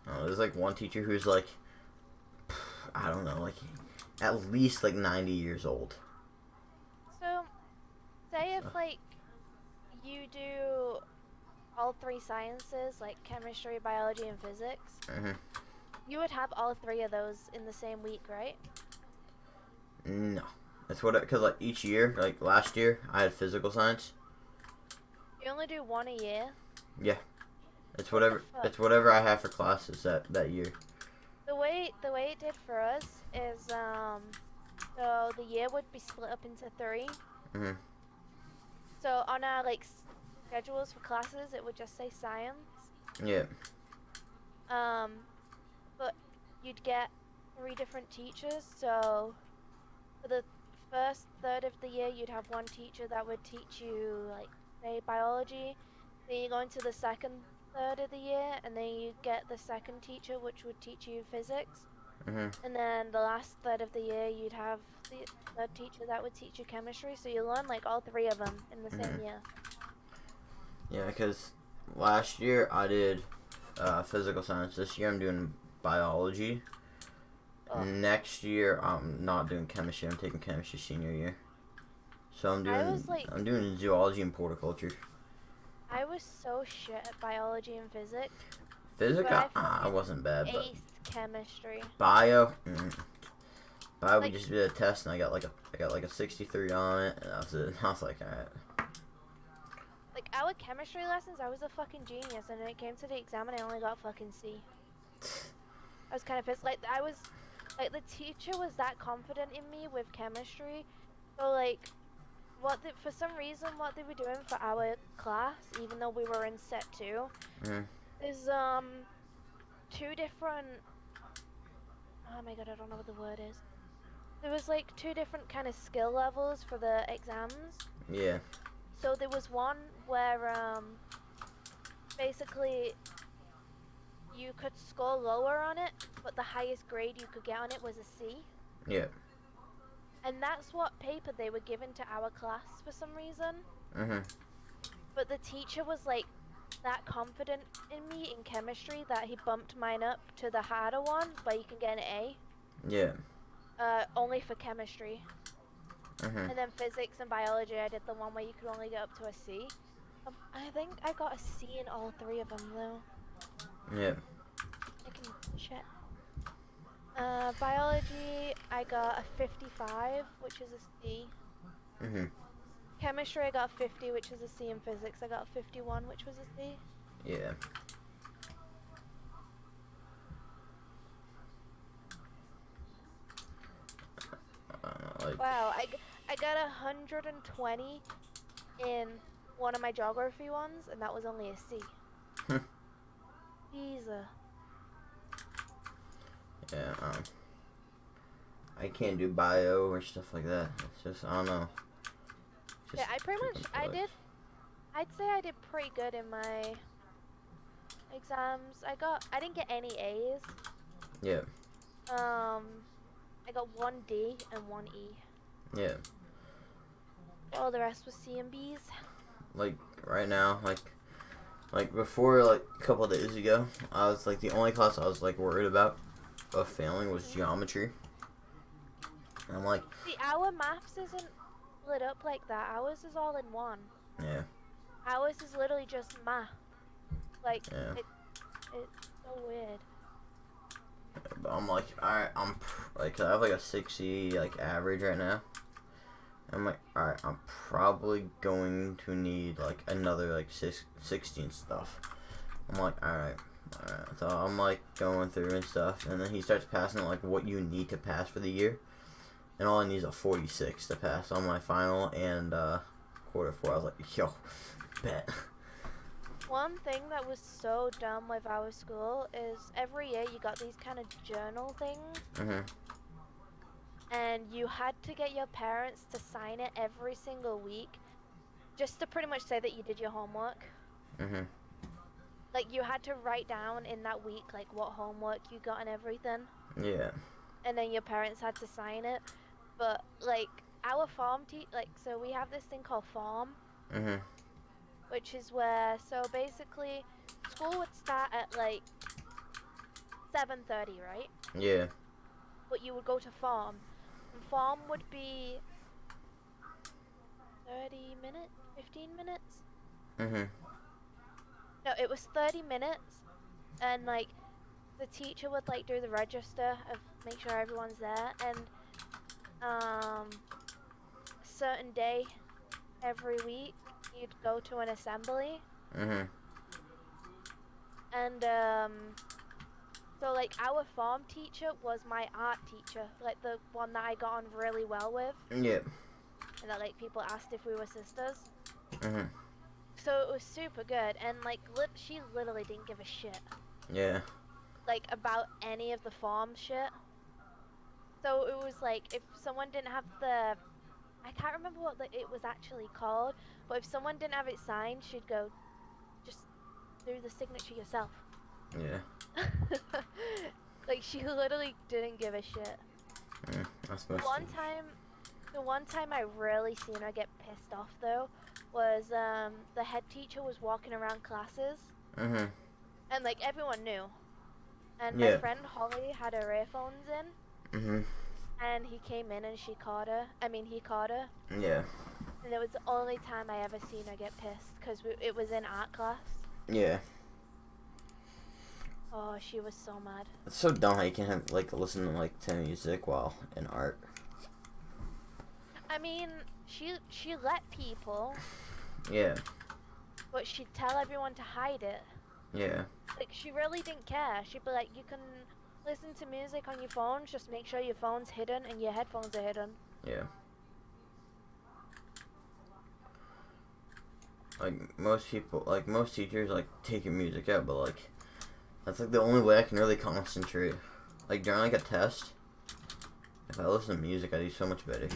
S1: there's like one teacher who's like, I don't know, like at least like 90 years old.
S2: So, say if like you do all 3 sciences, like chemistry, biology, and physics, you would have all 3 of those in the same week, right?
S1: No. That's because like each year, like last year, I had physical science.
S2: You only do 1 a year?
S1: Yeah. It's whatever I have for classes that year.
S2: The way it did for us is so the year would be split up into 3. So on our like schedules for classes, it would just say science.
S1: Yeah.
S2: But you'd get 3 different teachers. So for the first third of the year, you'd have one teacher that would teach you like say biology. Then you go into the second third of the year, and then you get the second teacher, which would teach you physics.
S1: Mhm.
S2: And then the last third of the year, you'd have the third teacher that would teach you chemistry. So you learn like all 3 of them in the same year.
S1: Yeah, because last year I did physical science. This year I'm doing biology.
S2: Oh.
S1: Next year I'm not doing chemistry. I'm taking chemistry senior year. So I'm doing zoology and horticulture.
S2: I was so shit at biology and physics.
S1: Physics,
S2: But
S1: I wasn't bad, but
S2: aced chemistry.
S1: bio, we just did a test and I got like a 63 on it, and that was it. I was like, alright.
S2: Like our chemistry lessons, I was a fucking genius, and when it came to the exam, and I only got fucking C. I was kind of pissed. Like the teacher was that confident in me with chemistry, so like, for some reason, what they were doing for our class, even though we were in set 2, is 2 different. Oh my god, I don't know what the word is. There was like 2 different kind of skill levels for the exams.
S1: Yeah.
S2: So there was one where basically you could score lower on it, but the highest grade you could get on it was a C.
S1: Yeah.
S2: And that's what paper they were given to our class for some reason.
S1: Mhm.
S2: But the teacher was like that confident in me in chemistry that he bumped mine up to the harder one, where you can get an A.
S1: Yeah.
S2: Only for chemistry. And then physics and biology, I did the one where you could only get up to a C. I think I got a C in all 3 of them though.
S1: Yeah.
S2: I can check. Biology, I got a 55, which is a C. Chemistry, I got a 50, which is a C. In physics, I got a 51, which was a C.
S1: Yeah.
S2: Wow, I got 120 in one of my geography ones, and that was only a C. Jesus.
S1: Yeah, I can't do bio or stuff like that. It's just, I don't know.
S2: Yeah, I pretty much, I'd say I did pretty good in my exams. I didn't get any A's.
S1: Yeah.
S2: I got 1 D and 1 E.
S1: Yeah.
S2: All the rest was C and B's.
S1: Like, right now, like before, like, a couple of days ago, I was, like, the only class I was, like, worried about of failing was geometry. And I'm like...
S2: See, our maths isn't split up like that. Ours is all in one.
S1: Yeah.
S2: Ours is literally just math. Like,
S1: yeah.
S2: It's so weird.
S1: Yeah, but I'm like, alright, I have, like, a 60, like, average right now. I'm like, alright, I'm probably going to need, like, another, like, 16 stuff. I'm like, alright. So I'm, like, going through and stuff, and then he starts passing, like, what you need to pass for the year. And all I need is a 46 to pass on my final and, quarter 4. I was like, yo, bet.
S2: One thing that was so dumb with our school is every year you got these kind of journal things. And you had to get your parents to sign it every single week, just to pretty much say that you did your homework. Like, you had to write down in that week, like, what homework you got and everything.
S1: Yeah.
S2: And then your parents had to sign it. But, like, our farm so we have this thing called farm. Which is where, so basically, school would start at, like, 7:30, right?
S1: Yeah.
S2: But you would go to farm. And farm would be 30 minutes? 15 minutes? No, it was 30 minutes. And, like, the teacher would, like, do the register of make sure everyone's there. And, a certain day every week, you'd go to an assembly. And, so, like, our farm teacher was my art teacher. Like, the one that I got on really well with.
S1: Yeah.
S2: And that, like, people asked if we were sisters.
S1: Mhm.
S2: So it was super good, and like she literally didn't give a shit
S1: Yeah.
S2: like about any of the form shit. So it was like if someone didn't have the, I can't remember what it was actually called, but if someone didn't have it signed, she'd go, just do the signature yourself.
S1: Yeah.
S2: Like she literally didn't give a shit.
S1: That's
S2: The
S1: most
S2: one
S1: teachers.
S2: time, the one time I really seen her get pissed off though was the head teacher was walking around classes
S1: Mhm.
S2: and like everyone knew. And my
S1: Yeah.
S2: friend Holly had her earphones in
S1: Mhm.
S2: and he came in and she caught her. I mean, he caught her.
S1: Yeah.
S2: And it was the only time I ever seen her get pissed because it was in art class.
S1: Yeah.
S2: Oh, she was so mad.
S1: It's so dumb how you can have like listen to music while in art.
S2: I mean, she let people,
S1: Yeah.
S2: but she'd tell everyone to hide it.
S1: Yeah.
S2: Like, she really didn't care. She'd be like, you can listen to music on your phones, just make sure your phone's hidden and your headphones are hidden.
S1: Yeah. Like most people, like most teachers, like take your music out, but like that's like the only way I can really concentrate. Like during like a test, if I listen to music, I do so much better.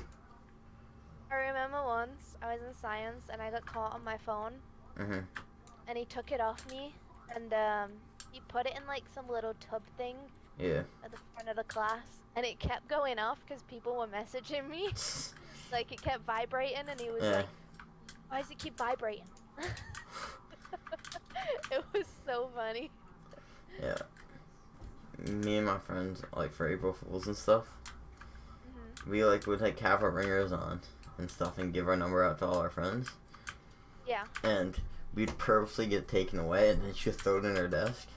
S2: I remember once I was in science and I got caught on my phone
S1: Mhm.
S2: and he took it off me and he put it in like some little tub thing
S1: Yeah.
S2: at the front of the class and it kept going off because people were messaging me. Like it kept vibrating and he was
S1: Yeah.
S2: like, why does it keep vibrating? It was so funny.
S1: Yeah. Me and my friends, like for April Fools and stuff, we like would like have our ringers on and stuff and give our number out to all our friends.
S2: Yeah.
S1: And we'd purposely get taken away and then she'd throw it in her desk.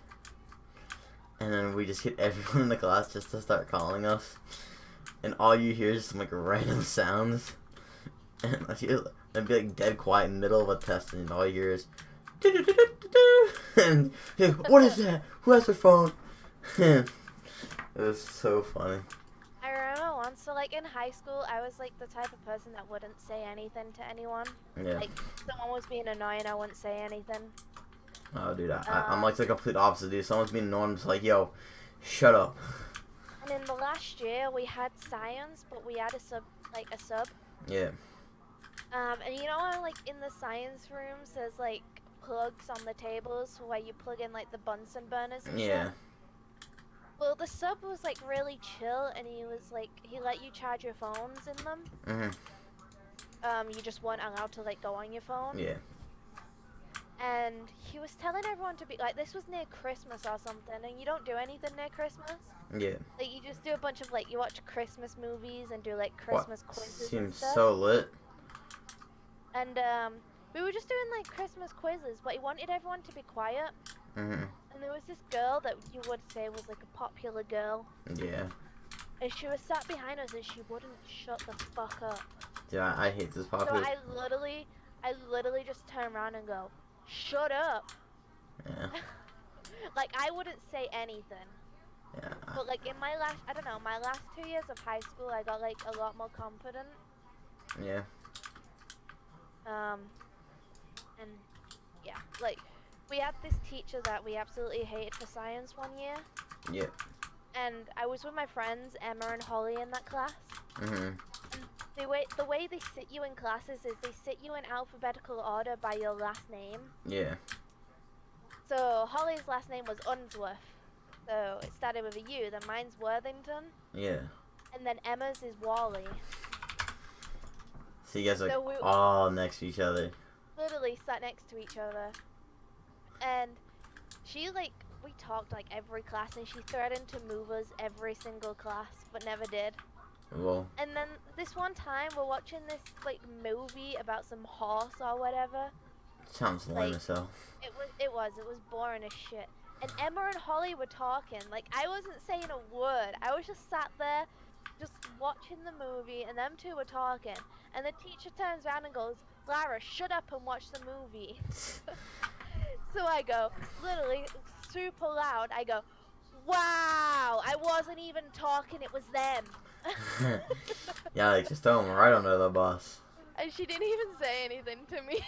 S1: And then we just get everyone in the class just to start calling us. And all you hear is some like random sounds. And it'd be like dead quiet in the middle of a test and all you hear is and hey, what is that? Who has their phone? It was so funny.
S2: I remember once, so like in high school, I was like the type of person that wouldn't say anything to anyone.
S1: Yeah.
S2: Like, someone was being annoying, I wouldn't say anything.
S1: Oh, dude, I'm like the complete opposite, dude. Someone's being annoying, I'm just like, yo, shut up.
S2: And in the last year, we had science, but we had a sub.
S1: Yeah.
S2: And you know how, like, in the science rooms, there's, like, plugs on the tables where you plug in, like, the Bunsen burners and
S1: Yeah.
S2: shit? Well, the sub was, like, really chill, and he was, like, he let you charge your phones in them.
S1: Mhm.
S2: You just weren't allowed to, like, go on your phone.
S1: Yeah.
S2: And he was telling everyone to be, like, this was near Christmas or something, and you don't do anything near Christmas.
S1: Yeah.
S2: Like, you just do a bunch of, like, you watch Christmas movies and do, like,
S1: What?
S2: Christmas quizzes and
S1: Seems
S2: stuff.
S1: so lit.
S2: And, we were just doing, like, Christmas quizzes, but he wanted everyone to be quiet.
S1: Mhm.
S2: And there was this girl that you would say was, like, a popular girl.
S1: Yeah.
S2: And she was sat behind us and she wouldn't shut the fuck up.
S1: Dude, I hate this
S2: So
S1: popular.
S2: I literally just turn around and go, shut up.
S1: Yeah.
S2: Like, I wouldn't say anything.
S1: Yeah.
S2: But, like, in my last, I don't know, my last 2 years of high school, I got, like, a lot more confident.
S1: Yeah.
S2: And, yeah, like, we had this teacher that we absolutely hated for science one year.
S1: Yeah.
S2: And I was with my friends, Emma and Holly, in that class.
S1: Mhm.
S2: The way they sit you in classes is they sit you in alphabetical order by your last name.
S1: Yeah.
S2: So Holly's last name was Unsworth. So it started with a U, then mine's Worthington.
S1: Yeah.
S2: And then Emma's is Wally.
S1: So you guys are
S2: So
S1: like all next to each other.
S2: Literally sat next to each other. And she, like, we talked, like, every class, and she threatened to move us every single class, but never did.
S1: Well.
S2: And then this one time, we're watching this, like, movie about some horse or whatever.
S1: Sounds lame
S2: Like,
S1: as hell.
S2: It was boring as shit. And Emma and Holly were talking. Like, I wasn't saying a word. I was just sat there, just watching the movie, and them two were talking. And the teacher turns around and goes, Lara, shut up and watch the movie. So I go, literally, super loud, I go, wow, I wasn't even talking, it was them.
S1: Yeah, like just throw him right under the bus.
S2: And she didn't even say anything to me.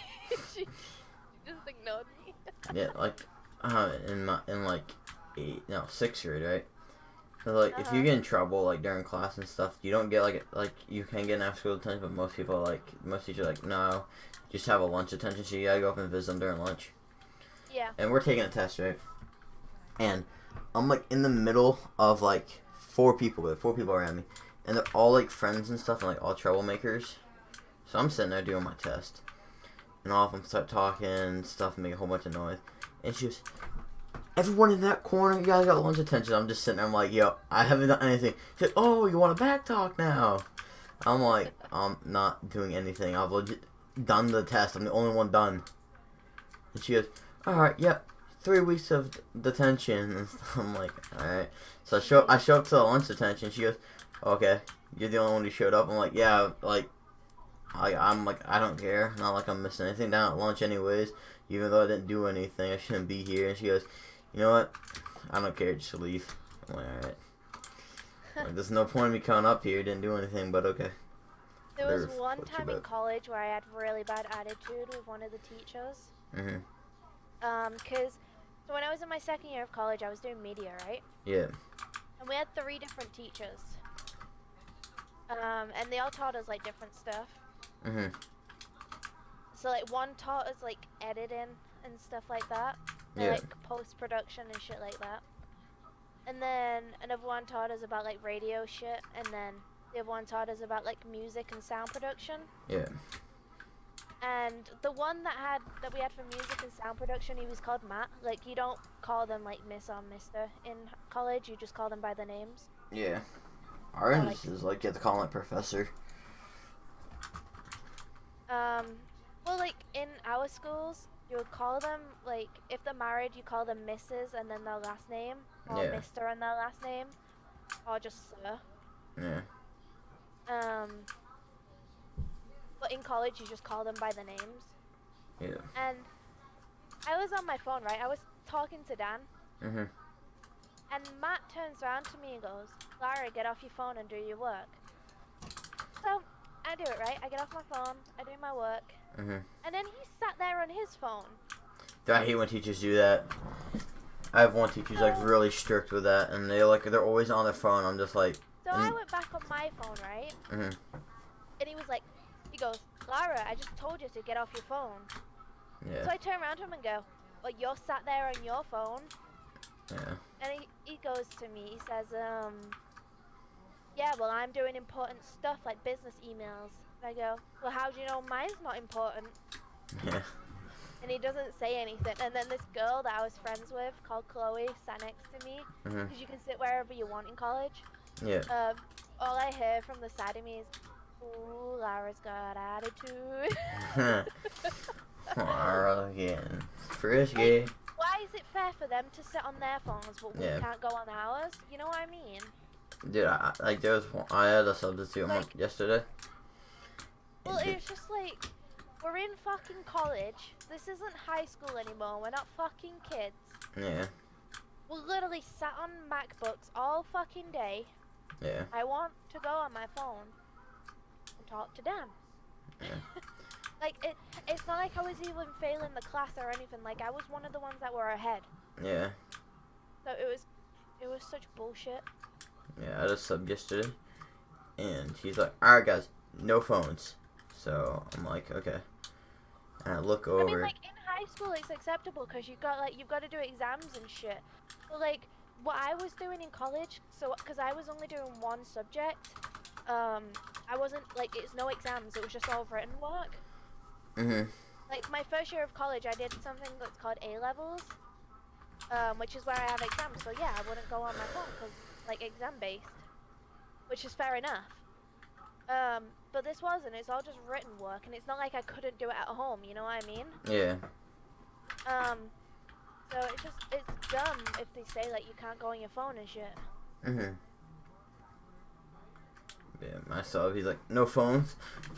S2: She just ignored me.
S1: Yeah, like, in like 6th grade, right? So, like, if you get in trouble, like, during class and stuff, you don't get, like, you can get an after-school detention, but most people, most teachers are like, no, just have a lunch detention, so you gotta go up and visit them during lunch.
S2: Yeah.
S1: And we're taking a test, right? And I'm, like, in the middle of, like, 4 people around me, and they're all, like, friends and stuff, and, like, all troublemakers. So I'm sitting there doing my test, and all of them start talking and stuff and make a whole bunch of noise, and she goes, everyone in that corner, you guys got lunch attention. I'm just sitting there, I'm like, yo, I haven't done anything. She's like, oh, you want to back talk now? I'm like, I'm not doing anything. I've legit done the test. I'm the only one done. And she goes, alright, yep, 3 weeks of detention. And I'm like, alright. So I show up to the lunch detention. She goes, okay, you're the only one who showed up. I'm like, yeah, like, I'm like, I don't care. Not like I'm missing anything down at lunch anyways. Even though I didn't do anything, I shouldn't be here. And she goes, you know what? I don't care. Just leave. I'm like, alright. Like, there's no point in me coming up here. Didn't do anything, but okay.
S2: There was one time in college where I had really bad attitude with one of the teachers. Cause so when I was in my 2nd year of college, I was doing media, right?
S1: Yeah.
S2: And we had 3 different teachers. And they all taught us like different stuff. So like one taught us like editing and stuff like that.
S1: Yeah.
S2: Like post-production and shit like that. And then another one taught us about like radio shit, and then the other one taught us about like music and sound production.
S1: Yeah.
S2: And the one that we had for music and sound production, he was called Matt. Like you don't call them like Miss or Mister in college, you just call them by the names.
S1: Yeah. Ours is like you have to call him Professor.
S2: Well, like in our schools, you would call them, like, if they're married, you call them Mrs. and then their last name, or
S1: Yeah.
S2: Mr. and their last name, or just Sir.
S1: Yeah.
S2: But in college, you just call them by the names.
S1: Yeah.
S2: And I was on my phone, right? I was talking to Dan, and Matt turns around to me and goes, Lara, get off your phone and do your work. So I do it, right? I get off my phone, I do my work, and then he sat there on his phone.
S1: I hate when teachers do that. I have one teacher who's like really strict with that, and they're always on their phone. I'm just like.
S2: So I went back on my phone, right? And he was like, he goes, Lara, I just told you to get off your phone.
S1: Yeah.
S2: So I turn around to him and go, well, you're sat there on your phone.
S1: Yeah.
S2: And he goes to me, he says, yeah, well, I'm doing important stuff like business emails. And I go, well, how do you know mine's not important?
S1: Yeah.
S2: And he doesn't say anything. And then this girl that I was friends with, called Chloe, sat next to me. Because you can sit wherever you want in college.
S1: Yeah.
S2: All I hear from the side of me is, ooh, Lara's got attitude.
S1: Lara again. Frisky.
S2: Why is it fair for them to sit on their phones, but we
S1: Yeah.
S2: can't go on ours? You know what I mean?
S1: Dude, I had a substitute
S2: Like-
S1: yesterday.
S2: Well, it's just like, we're in fucking college. This isn't high school anymore. We're not fucking kids.
S1: Yeah.
S2: We're literally sat on MacBooks all fucking day.
S1: Yeah.
S2: I want to go on my phone and talk to Dan.
S1: Yeah.
S2: Like, it's not like I was even failing the class or anything. Like, I was one of the ones that were ahead.
S1: Yeah.
S2: So it was such bullshit.
S1: Yeah, I had a sub yesterday, and he's like, alright guys, no phones. So, I'm like, okay. And I look over.
S2: I mean, like, in high school, it's acceptable because you've got to do exams and shit. But, like, what I was doing in college, so, because I was only doing one subject, I wasn't, like, it's no exams, it was just all written work. Like, my first year of college, I did something that's called A-levels, which is where I have exams. So, yeah, I wouldn't go on my phone because, like, exam-based, which is fair enough. But this wasn't. It's all just written work, and it's not like I couldn't do it at home, you know what I mean?
S1: Yeah.
S2: So it's dumb if they say, like, you can't go on your phone and shit.
S1: Yeah, my sub, he's like, no phones.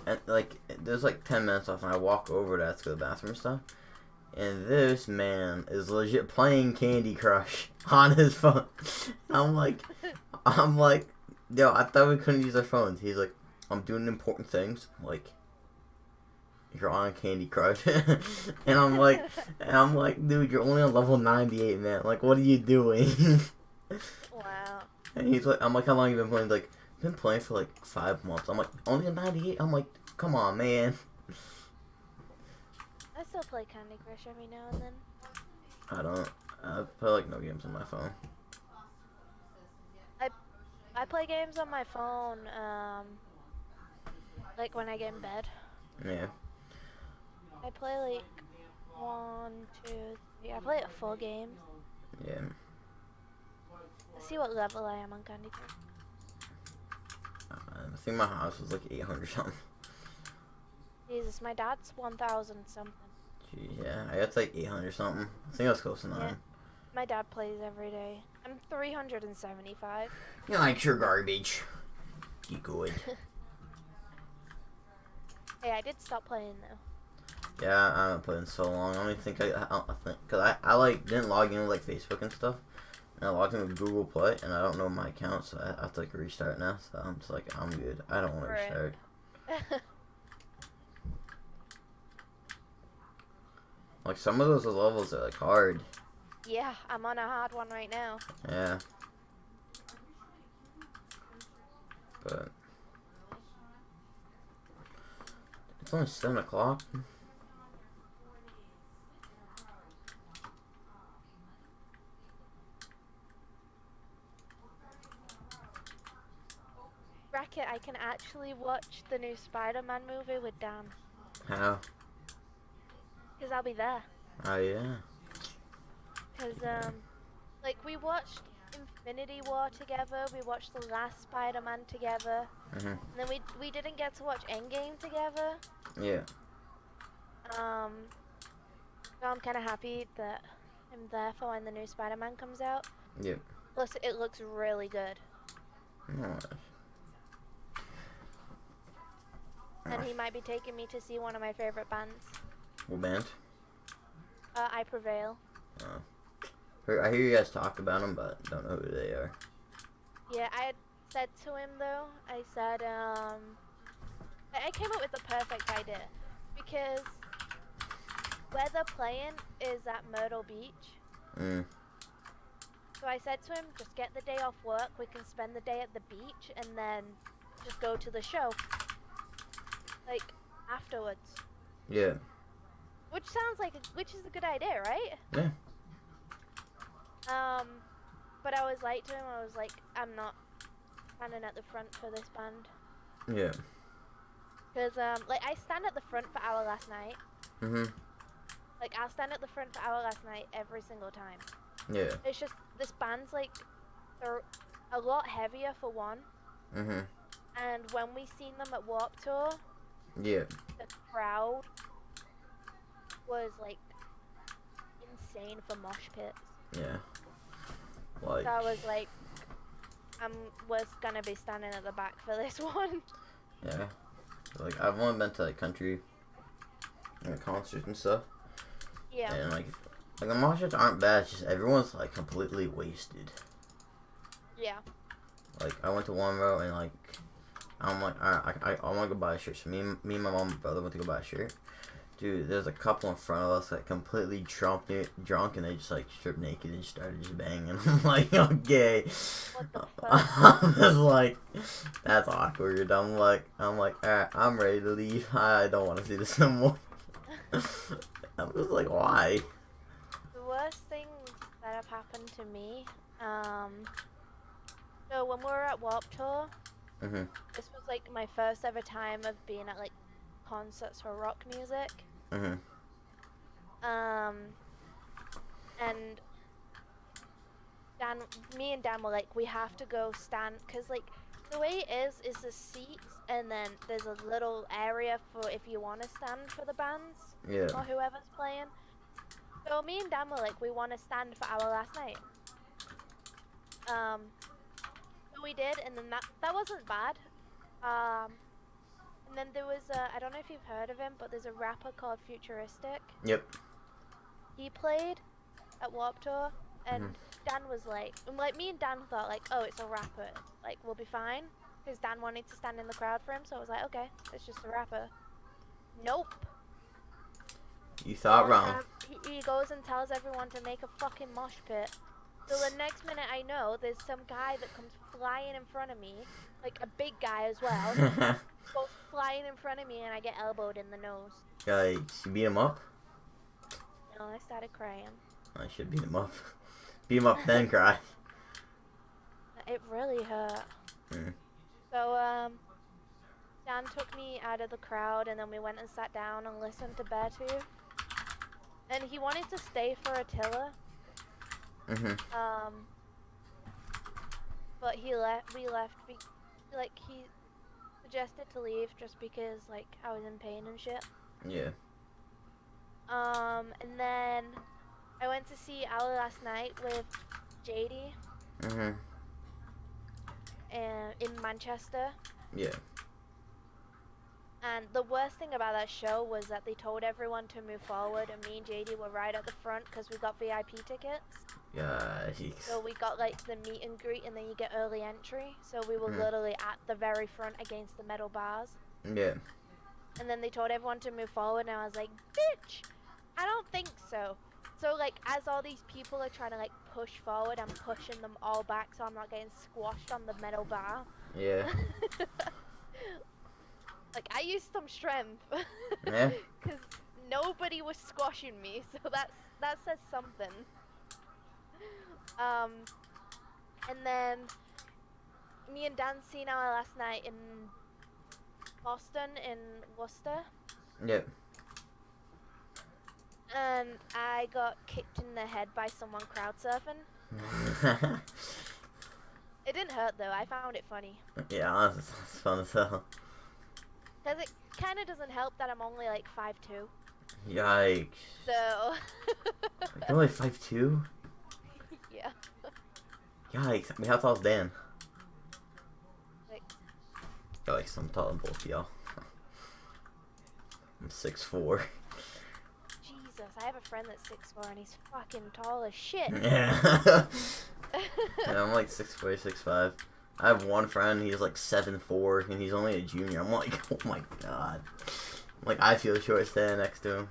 S1: And, like, there's, like, 10 minutes off, and I walk over to go to the bathroom and stuff. And this man is legit playing Candy Crush on his phone. I'm like, yo, I thought we couldn't use our phones. He's like, I'm doing important things. I'm like, you're on Candy Crush, and I'm like, dude, you're only on level 98, man. Like, what are you doing?
S2: Wow.
S1: And he's like, I'm like, how long have you been playing? He's like, been playing for like 5 months. I'm like, only on 98. I'm like, come on, man.
S2: I still play Candy Crush every now and then.
S1: I play like no games on my phone.
S2: I play games on my phone, like when I get in bed.
S1: Yeah.
S2: I play like 1, 2, 3. I play like 4 games.
S1: Yeah.
S2: Let's see what level I am on Candy Crush.
S1: I think my house was like 800 something.
S2: Jesus, my dad's 1,000 something.
S1: Gee, yeah, I got like 800 something. I think I was close to 9.
S2: Yeah. My dad plays every day. I'm 375.
S1: You like your garbage. You good.
S2: Hey, I did stop playing though.
S1: Yeah, I haven't played in so long. I don't even think I think, cause I like didn't log in with like Facebook and stuff. And I logged in with Google Play, and I don't know my account, so I have to like restart now. So I'm just like, I'm good. I don't want to restart. Like some of those levels are like hard.
S2: Yeah, I'm on a hard one right now.
S1: Yeah. But it's only 7 o'clock.
S2: Bracket, I can actually watch the new Spider-Man movie with Dan.
S1: How?
S2: Because I'll be there.
S1: Oh yeah.
S2: Because, like, we watched Infinity War together, we watched the last Spider-Man together,
S1: Mhm.
S2: and then we didn't get to watch Endgame together.
S1: Yeah.
S2: So I'm kind of happy that I'm there for when the new Spider-Man comes out.
S1: Yep.
S2: Plus, it looks really good.
S1: Nice.
S2: And he might be taking me to see one of my favorite bands.
S1: What band?
S2: I Prevail.
S1: I hear you guys talk about them, but don't know who they are.
S2: Yeah, I had said to him though, I said, I came up with the perfect idea. Because where they're playing is at Myrtle Beach.
S1: Mm.
S2: So I said to him, just get the day off work, we can spend the day at the beach, and then just go to the show. Like, afterwards.
S1: Yeah.
S2: Which sounds like, which is a good idea, right?
S1: Yeah.
S2: But I was like to him, I was like, I'm not standing at the front for this band.
S1: Yeah.
S2: Because, like, I stand at the front for Our Last Night.
S1: Mhm.
S2: Like, I'll stand at the front for Our Last Night every single time.
S1: Yeah.
S2: It's just, this band's, like, they're a lot heavier for one.
S1: Mhm.
S2: And when we seen them at Warped Tour,
S1: Yeah.
S2: the crowd was, like, insane for mosh pits.
S1: Yeah. Like.
S2: So I was like, was gonna be standing at the back for this one.
S1: Yeah. Like I've only been to like country, concerts and stuff.
S2: Yeah.
S1: And like the mosh pits aren't bad. It's just everyone's like completely wasted.
S2: Yeah.
S1: Like I went to one row and like I'm like I want to go buy a shirt. So me and my mom and brother went to go buy a shirt. Dude, there's a couple in front of us that completely drunk and they just like stripped naked and started just banging. I'm like, okay.
S2: What the fuck?
S1: I'm just like, that's awkward. I'm like, alright, I'm ready to leave. I don't want to see this no more. I'm just like, why?
S2: The worst things that have happened to me, so when we were at Warped Tour,
S1: Mhm.
S2: this was like my first ever time of being at like concerts for rock music.
S1: Mhm.
S2: And me and Dan were like, we have to go stand, cause like the way it is the seats, and then there's a little area for if you want to stand for the bands
S1: Yeah.
S2: or whoever's playing. So me and Dan were like, we want to stand for Our Last Night. So we did, and then that wasn't bad. And then there was I don't know if you've heard of him, but there's a rapper called Futuristic.
S1: Yep.
S2: He played at Warped Tour, and Dan was like me and Dan thought like, oh, it's a rapper, like we'll be fine, because Dan wanted to stand in the crowd for him. So I was like, okay, it's just a rapper. Nope.
S1: You thought wrong.
S2: He goes and tells everyone to make a fucking mosh pit. So the next minute I know, there's some guy that comes flying in front of me, like a big guy as well, goes flying in front of me, and I get elbowed in the nose.
S1: Yikes. You beat him up?
S2: No, I started crying.
S1: I should beat him up. Beat him up, then cry.
S2: It really hurt.
S1: Mm.
S2: So, Dan took me out of the crowd, and then we went and sat down and listened to Beartooth. And he wanted to stay for Attila. But we left. He suggested to leave just because, like, I was in pain and shit.
S1: Yeah.
S2: And then I went to see Ali last night with JD. And in Manchester.
S1: Yeah.
S2: And the worst thing about that show was that they told everyone to move forward, and me and JD were right at the front because we got VIP tickets.
S1: Yikes.
S2: So we got like the meet and greet, and then you get early entry. So we were literally at the very front against the metal bars.
S1: Yeah.
S2: And then they told everyone to move forward, and I was like, bitch, I don't think so. So like, as all these people are trying to like push forward, I'm pushing them all back so I'm not getting squashed on the metal bar.
S1: Yeah.
S2: Like, I used some strength.
S1: Yeah.
S2: Because nobody was squashing me, so that says something. And then me and Dan seen our last night in Boston, in Worcester.
S1: Yep.
S2: And I got kicked in the head by someone crowd surfing. It didn't hurt though, I found it funny.
S1: Yeah, that's fun as hell.
S2: Because it kind of doesn't help that I'm only like 5'2".
S1: Yikes.
S2: So...
S1: You're only 5'2"?
S2: Yeah.
S1: Yikes. I mean, how tall is Dan?
S2: Like...
S1: Yikes, I'm taller than both of y'all. I'm 6'4".
S2: Jesus, I have a friend that's 6'4" and he's fucking tall as shit.
S1: Yeah. Yeah, I'm like 6'4", 6'5". I have one friend, he's like 7'4", and he's only a junior. I'm like, oh my god. Like, I feel short standing next to him.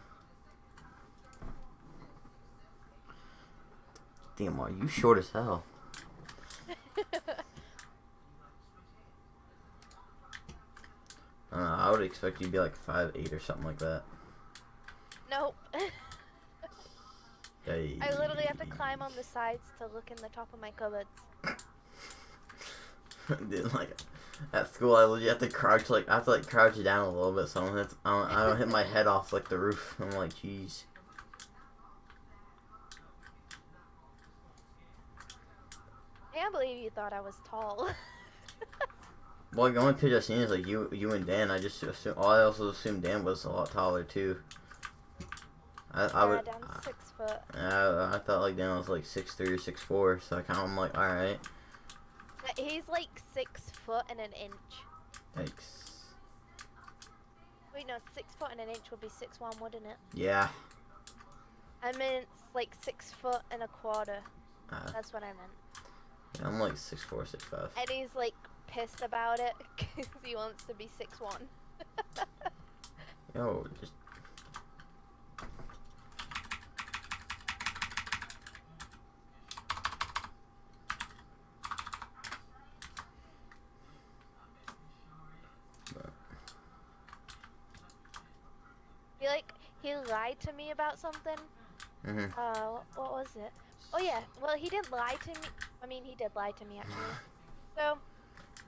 S1: Damn, are you short as hell? I would expect you to be like 5'8" or something like that.
S2: Nope.
S1: Hey.
S2: I literally have to climb on the sides to look in the top of my cupboards.
S1: Dude, like at school, I legit have to crouch. Like I have to like crouch down a little bit, so I don't hit my head off like the roof. I'm like, jeez.
S2: I can't believe you thought I was tall.
S1: Well, the only picture I've seen is like you and Dan. I just assume. Oh, I also assumed Dan was a lot taller too. I would.
S2: Dan's 6 foot.
S1: I thought like Dan was like 6'3" or 6'4", so I'm like, all right.
S2: He's like 6 foot and an inch.
S1: Thanks.
S2: Wait, no, 6 foot and an inch would be 6'1", wouldn't it?
S1: Yeah.
S2: I meant like 6 foot and a quarter. That's what I meant.
S1: Yeah, I'm like 6'4", 6'5".
S2: And he's like pissed about it because he wants to be 6'1".
S1: Yo, just.
S2: He lied to me about something.
S1: Mhm.
S2: What was it? Oh yeah, well he didn't lie to me. I mean, he did lie to me actually. So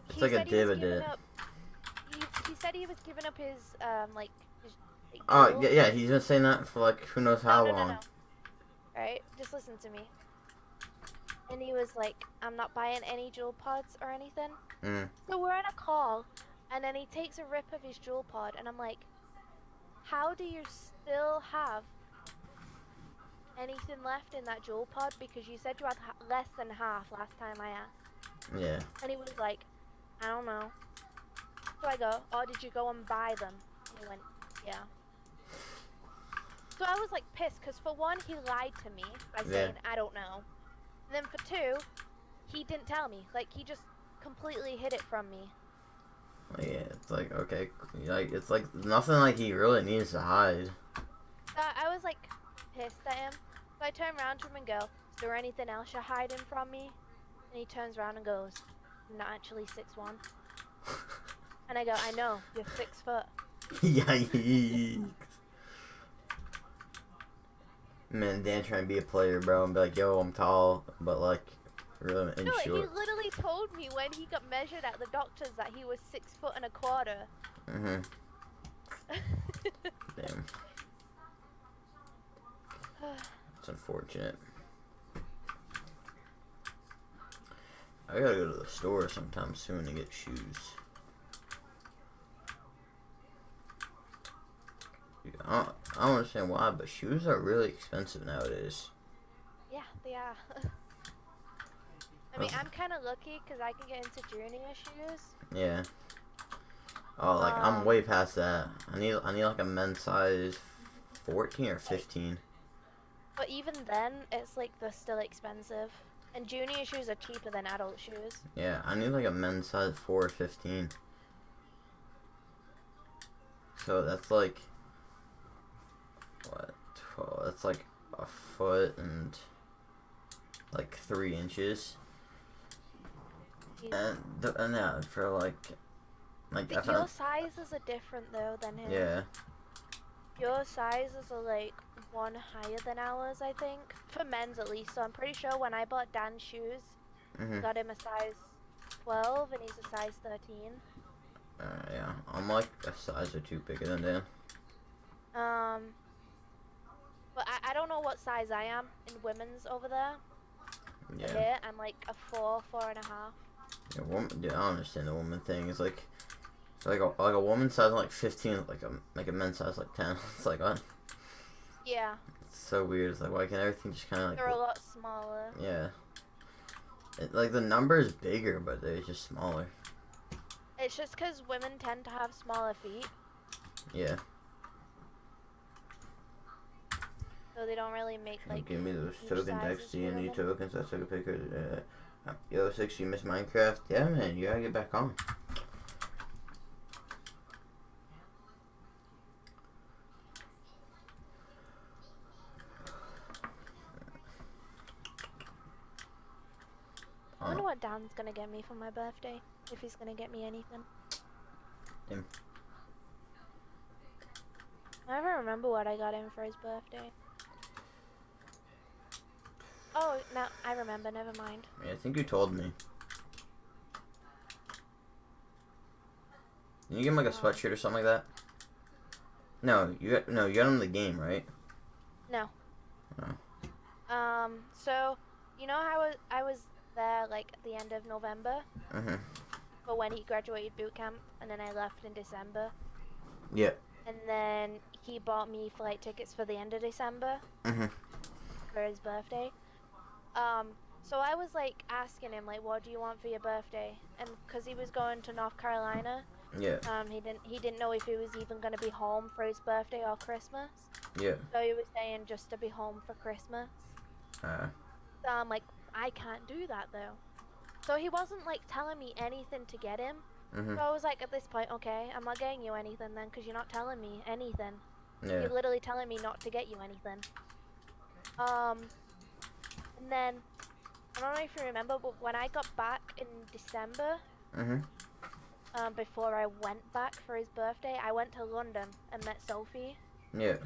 S1: It's
S2: he
S1: like a
S2: said he was
S1: dividend.
S2: giving up. He said he was giving up his like. His,
S1: Oh
S2: deal.
S1: yeah, he's been saying that for like who knows how long.
S2: No. Right, just listen to me. And he was like, "I'm not buying any jewel pods or anything."
S1: Mm.
S2: So we're on a call, and then he takes a rip of his jewel pod, and I'm like, "How do you still have anything left in that jewel pod? Because you said you had less than half last time I asked."
S1: Yeah.
S2: And he was like, "I don't know." So I go, "Oh, did you go and buy them?" And he went, "Yeah." So I was like pissed, because for one, he lied to me by saying, "I don't know." And then for two, he didn't tell me. Like, he just completely hid it from me.
S1: Yeah, it's like, okay, like it's like nothing like he really needs to hide.
S2: So I was like pissed at him. So I turned around to him and go, "Is there anything else you're hiding from me?" And he turns around and goes, "I'm not actually 6'1". And I go, "I know, you're 6 foot."
S1: Yikes. Man, Dan trying to be a player, bro, and be like, yo, I'm tall, but like, really in
S2: No, he
S1: short.
S2: literally told me when he got measured at the doctor's that he was 6'1".
S1: Mm-hmm. Damn. It's unfortunate. I gotta go to the store sometime soon to get shoes. I don't understand why, but shoes are really expensive nowadays.
S2: Yeah, they are. I mean, I'm kind of lucky because I can get into junior shoes.
S1: Yeah. Oh, like I'm way past that. I need like a men's size 14 or 15.
S2: But even then, it's like they're still expensive. And junior shoes are cheaper than adult shoes.
S1: Yeah, I need like a men's size 4 or 15. So that's like what? 12, that's like a foot and like 3 inches. And yeah, for like
S2: But your sizes are different though than his.
S1: Yeah.
S2: Your sizes are like one higher than ours, I think. For men's at least. So I'm pretty sure when I bought Dan's shoes, I got him a size 12 and he's a size 13.
S1: Yeah, I'm like a size or 2 bigger than Dan.
S2: But I don't know what size I am in women's over there.
S1: Yeah.
S2: Here, I'm like a 4, 4.5.
S1: Yeah, I don't understand the woman thing. It's like a woman's size like 15, like a men's size like 10. It's like what?
S2: Yeah.
S1: It's so weird. It's like why can't everything just kind of like?
S2: They're a lot smaller.
S1: Yeah. Like the number is bigger, but they're just smaller.
S2: It's just because women tend to have smaller feet,
S1: Yeah.
S2: so they don't really make like.
S1: Give me those
S2: huge
S1: token
S2: sizes
S1: decks,
S2: for
S1: D&D
S2: women.
S1: tokens. I took a picture. Yo, 6, you missed Minecraft? Yeah, man, you gotta get back on.
S2: I wonder what Dan's gonna get me for my birthday, if he's gonna get me anything.
S1: Him.
S2: I never remember what I got him for his birthday. Oh, no, I remember, never mind.
S1: Yeah, I think you told me. Did you get him like a sweatshirt or something like that? No, you got him the game, right?
S2: No.
S1: Oh.
S2: So, you know how I was there like at the end of November?
S1: Mhm.
S2: But when he graduated boot camp, and then I left in December.
S1: Yeah.
S2: And then he bought me flight tickets for the end of December.
S1: Mhm.
S2: For his birthday. So I was like asking him like, what do you want for your birthday? And because he was going to North Carolina,
S1: Yeah.
S2: he didn't know if he was even gonna be home for his birthday or Christmas.
S1: Yeah.
S2: So he was saying just to be home for Christmas. So I'm like, I can't do that though. So he wasn't like telling me anything to get him.
S1: Mhm.
S2: So I was like, at this point, okay, I'm not getting you anything then, because you're not telling me anything.
S1: Yeah.
S2: You're literally telling me not to get you anything. And then, I don't know if you remember, but when I got back in December,
S1: Mhm.
S2: before I went back for his birthday, I went to London and met Sophie.
S1: Yeah.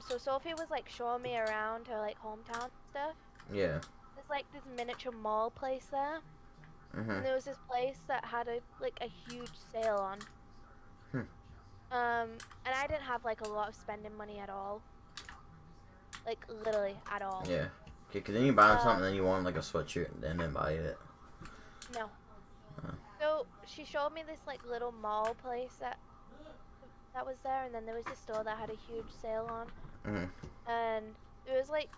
S2: So Sophie was like showing me around her like hometown stuff.
S1: Yeah.
S2: There's like this miniature mall place there. And
S1: Mhm.
S2: there was this place that had a huge sale on. And I didn't have like a lot of spending money at all. Like literally at all.
S1: Yeah. Okay, cause then you buy something, then you want like a sweatshirt, and then buy it.
S2: No. So she showed me this like little mall place that was there, and then there was this store that had a huge sale on.
S1: Mhm.
S2: And it was like,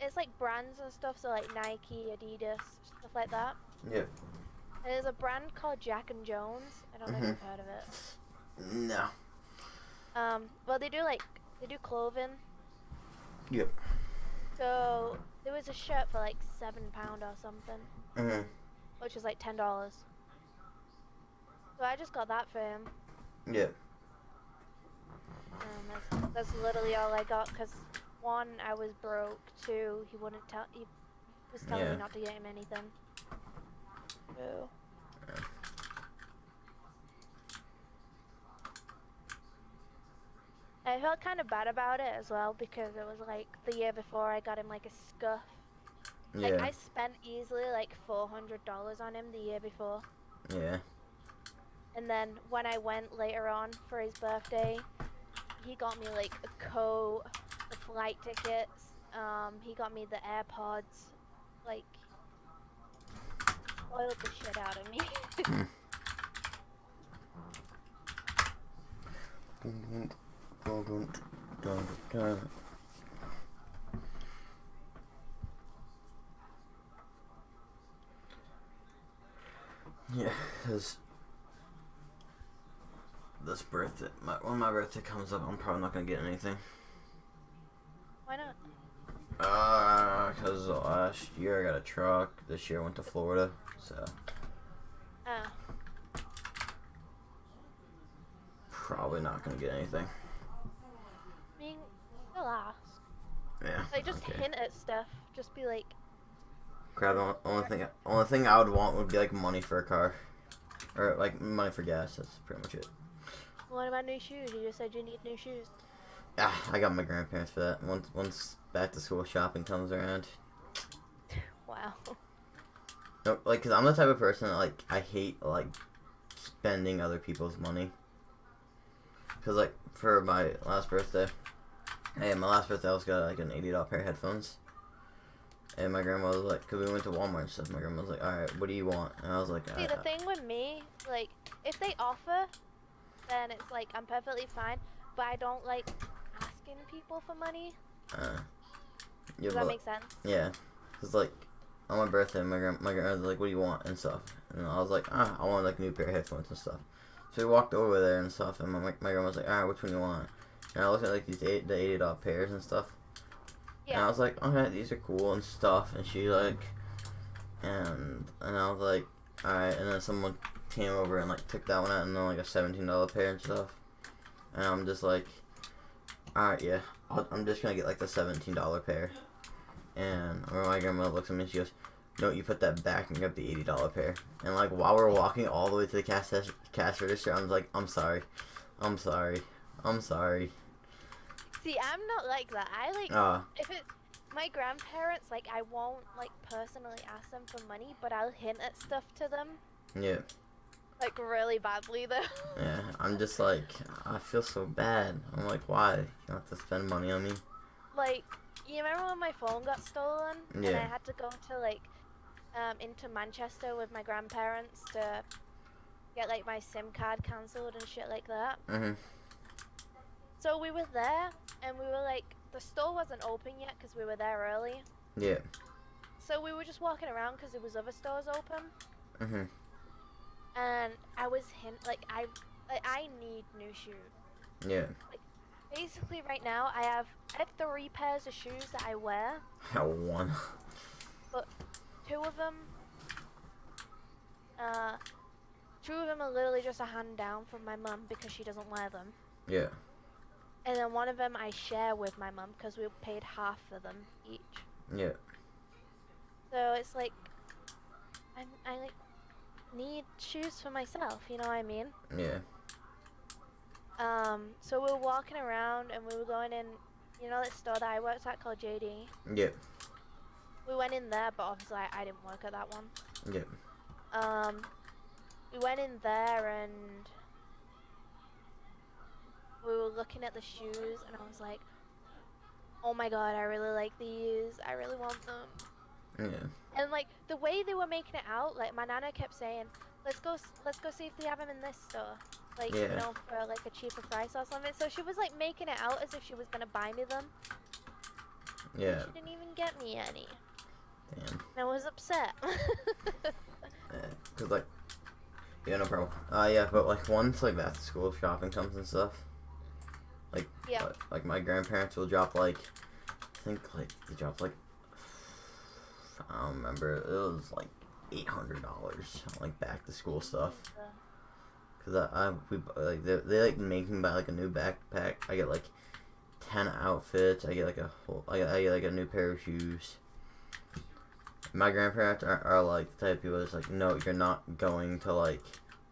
S2: it's like brands and stuff, so like Nike, Adidas, stuff like that.
S1: Yeah.
S2: And there's a brand called Jack and Jones. I don't know if you've heard of it.
S1: No.
S2: Well they do clothing.
S1: Yep.
S2: So there was a shirt for like £7 or something,
S1: Mhm.
S2: which was like $10. So I just got that for him.
S1: Yeah.
S2: That's literally all I got. Cause one, I was broke. Two, he wouldn't tell. He was telling
S1: Yeah.
S2: me not to get him anything. So.
S1: Yeah.
S2: I felt kind of bad about it as well because it was like the year before I got him like a scuff. Like
S1: Yeah.
S2: I spent easily like $400 on him the year before.
S1: Yeah.
S2: And then when I went later on for his birthday, he got me like a coat, the flight tickets. He got me the AirPods. Like, spoiled the shit out of me.
S1: Yeah, because this birthday, when my birthday comes up, I'm probably not gonna get anything.
S2: Why not?
S1: Because last year I got a truck. This year I went to Florida, so
S2: Oh.
S1: probably not gonna get anything.
S2: I mean, you'll ask.
S1: Yeah.
S2: Like, just
S1: okay.
S2: hint at stuff. Just be like,
S1: Crap. The only thing I would want would be like money for a car, or like money for gas. That's pretty much it.
S2: what about new shoes? You just said you need new shoes.
S1: I got my grandparents for that. Once back to school shopping comes around.
S2: Wow.
S1: No, like, cause I'm the type of person that, like, I hate like spending other people's money. Cause like for my last birthday, I was got like an $80 pair of headphones. And my grandma was like, cause we went to Walmart and stuff. My grandma was like, all right, what do you want? And I was like,
S2: See, the thing with me, like, if they offer, then it's like I'm perfectly fine. But I don't like asking people for money.
S1: yeah,
S2: Does that make sense?
S1: Yeah, cause like on my birthday, my grandma was like, what do you want and stuff. And I was like, I want like a new pair of headphones and stuff. So we walked over there and stuff, and my grandma was like, all right, which one you want? And I looked at like the $80 pairs and stuff.
S2: Yeah.
S1: And I was like, okay, these are cool and stuff. And she like, and I was like, alright. And then someone came over and like took that one out, and then like a $17 pair and stuff. And I'm just like, alright, yeah, I'm just gonna get like the $17 pair. And my grandma looks at me and she goes, no, you put that back and get the $80 pair. And like while we're walking all the way to the cash register, I'm like, I'm sorry.
S2: See, I'm not like that. I like if it's my grandparents, like I won't like personally ask them for money, but I'll hint at stuff to them.
S1: Yeah.
S2: Like really badly though.
S1: Yeah, I'm just like, I feel so bad. I'm like, why? You have to spend money on me?
S2: Like, you remember when my phone got stolen?
S1: Yeah.
S2: And I had to go to like into Manchester with my grandparents to get like my SIM card cancelled and shit like that.
S1: Mhm.
S2: So we were there, and we were like, the store wasn't open yet because we were there early.
S1: Yeah.
S2: So we were just walking around because there was other stores open.
S1: Mhm.
S2: And I was I need new shoes.
S1: Yeah.
S2: Like, basically right now I have 3 pairs of shoes that I wear.
S1: I won.
S2: But 2 of them are literally just a hand down from my mum because she doesn't wear them.
S1: Yeah.
S2: And then one of them I share with my mum because we paid half for them each.
S1: Yeah.
S2: So it's like I like need shoes for myself, you know what I mean?
S1: Yeah.
S2: So we were walking around and we were going in, you know that store that I worked at called JD?
S1: Yeah.
S2: We went in there, but obviously I didn't work at that one.
S1: Yeah.
S2: We went in there and we were looking at the shoes and I was like, oh my god, I really like these. I really want them.
S1: Yeah.
S2: And like the way they were making it out, like my nana kept saying, let's go see if they have them in this store. Like,
S1: Yeah.
S2: you know, for like a cheaper price or something. So she was like making it out as if she was gonna buy me them.
S1: Yeah.
S2: She didn't even get me any.
S1: Damn.
S2: And I was upset.
S1: Yeah. Cause like, yeah, no problem. Yeah, but like once like back to school shopping comes and stuff, like,
S2: Yeah.
S1: like my grandparents will drop like, I think like they dropped like, I don't remember. It was like $800 like back to school stuff. Cause they like make me buy like a new backpack. I get like 10 outfits. I get like I get like a new pair of shoes. My grandparents are like the type of people that's like, no, you're not going to like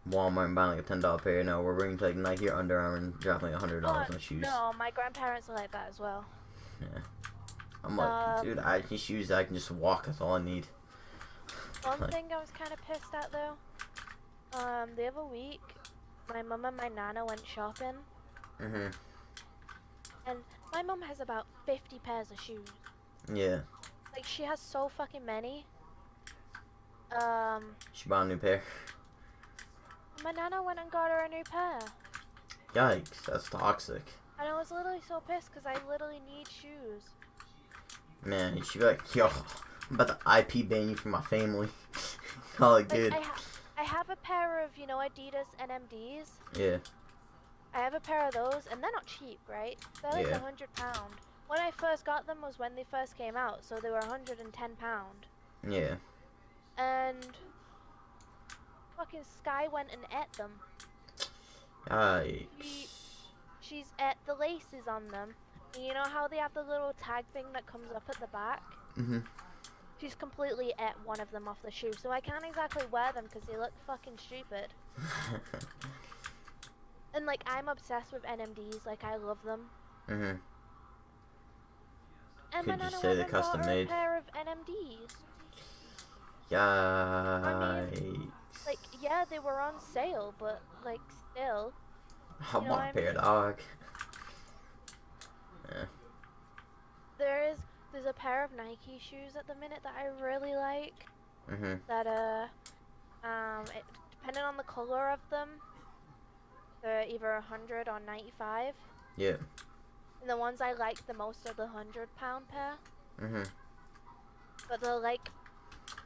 S1: Walmart and buying like a $10 pair. No, we're going to like Nike or Under Armour and dropping like $100 on shoes.
S2: No, my grandparents are like that as well.
S1: Yeah. I'm like, dude, I need shoes that I can just walk. That's all I need.
S2: One thing I was kind of pissed at though, the other week, my mum and my nana went shopping.
S1: Mhm.
S2: And my mum has about 50 pairs of shoes.
S1: Yeah.
S2: Like, she has so fucking many.
S1: She bought a new pair.
S2: My nana went and got her a new pair.
S1: Yikes, that's toxic.
S2: And I was literally so pissed because I literally need shoes.
S1: Man, she'd be like, yo, I'm about to IP ban you from my family. Call it good.
S2: I have a pair of, Adidas NMDs.
S1: Yeah.
S2: I have a pair of those, and they're not cheap, right? They're like £100. When I first got them was when they first came out, so they were £110.
S1: Yeah.
S2: And fucking Sky went and ate them.
S1: Yikes.
S2: She's ate the laces on them. And you know how they have the little tag thing that comes up at the back?
S1: Mhm.
S2: She's completely ate one of them off the shoe, so I can't exactly wear them because they look fucking stupid. And like, I'm obsessed with NMDs, like I love them.
S1: Mhm.
S2: And
S1: Could
S2: my
S1: you
S2: nana
S1: say
S2: went
S1: they're
S2: and got
S1: custom
S2: her
S1: made?
S2: a pair of NMDs.
S1: Yikes.
S2: Like, yeah, they were on sale, but like, still.
S1: I want a pair, dog. Yeah.
S2: There's a pair of Nike shoes at the minute that I really like.
S1: Mhm.
S2: That depending on the color of them, they're either 100 or 95.
S1: Yeah.
S2: And the ones I like the most are the £100 pair.
S1: Mhm.
S2: But they're like,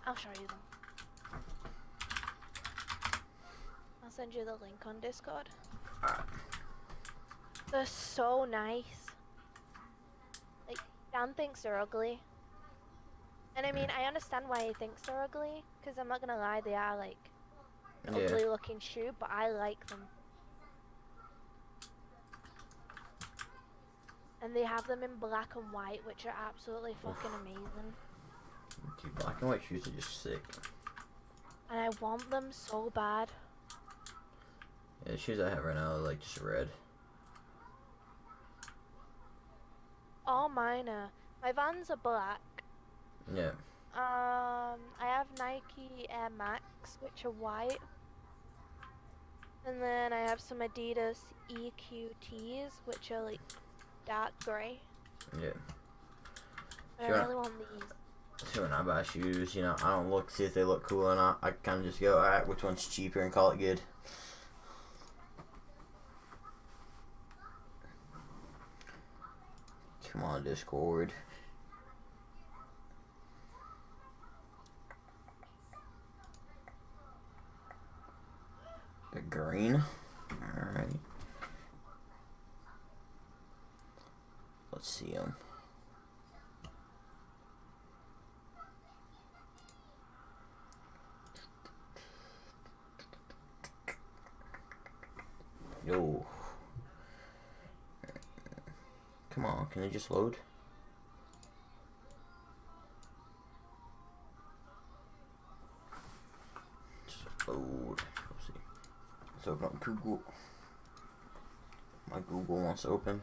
S2: I'll show you them. I'll send you the link on Discord. They're so nice. Like, Dan thinks they're ugly. And I mean, I understand why he thinks they're ugly, because I'm not gonna lie, they are like an ugly looking shoe, but I like them. And they have them in black and white, which are absolutely fucking amazing.
S1: Dude, black and white shoes are just sick.
S2: And I want them so bad.
S1: Yeah, the shoes I have right now are like just red.
S2: All mine are. My Vans are black.
S1: Yeah.
S2: I have Nike Air Max, which are white. And then I have some Adidas EQTs, which are like dark grey.
S1: Yeah.
S2: But I really want these.
S1: So when I buy shoes, I don't see if they look cool or not. I kind of just go, alright, which one's cheaper and call it good. Come on, Discord. The green. Alright. Let's see them. Yo. Come on, can it just load? Just load. Let's see. Let's open up Google. My Google wants to open.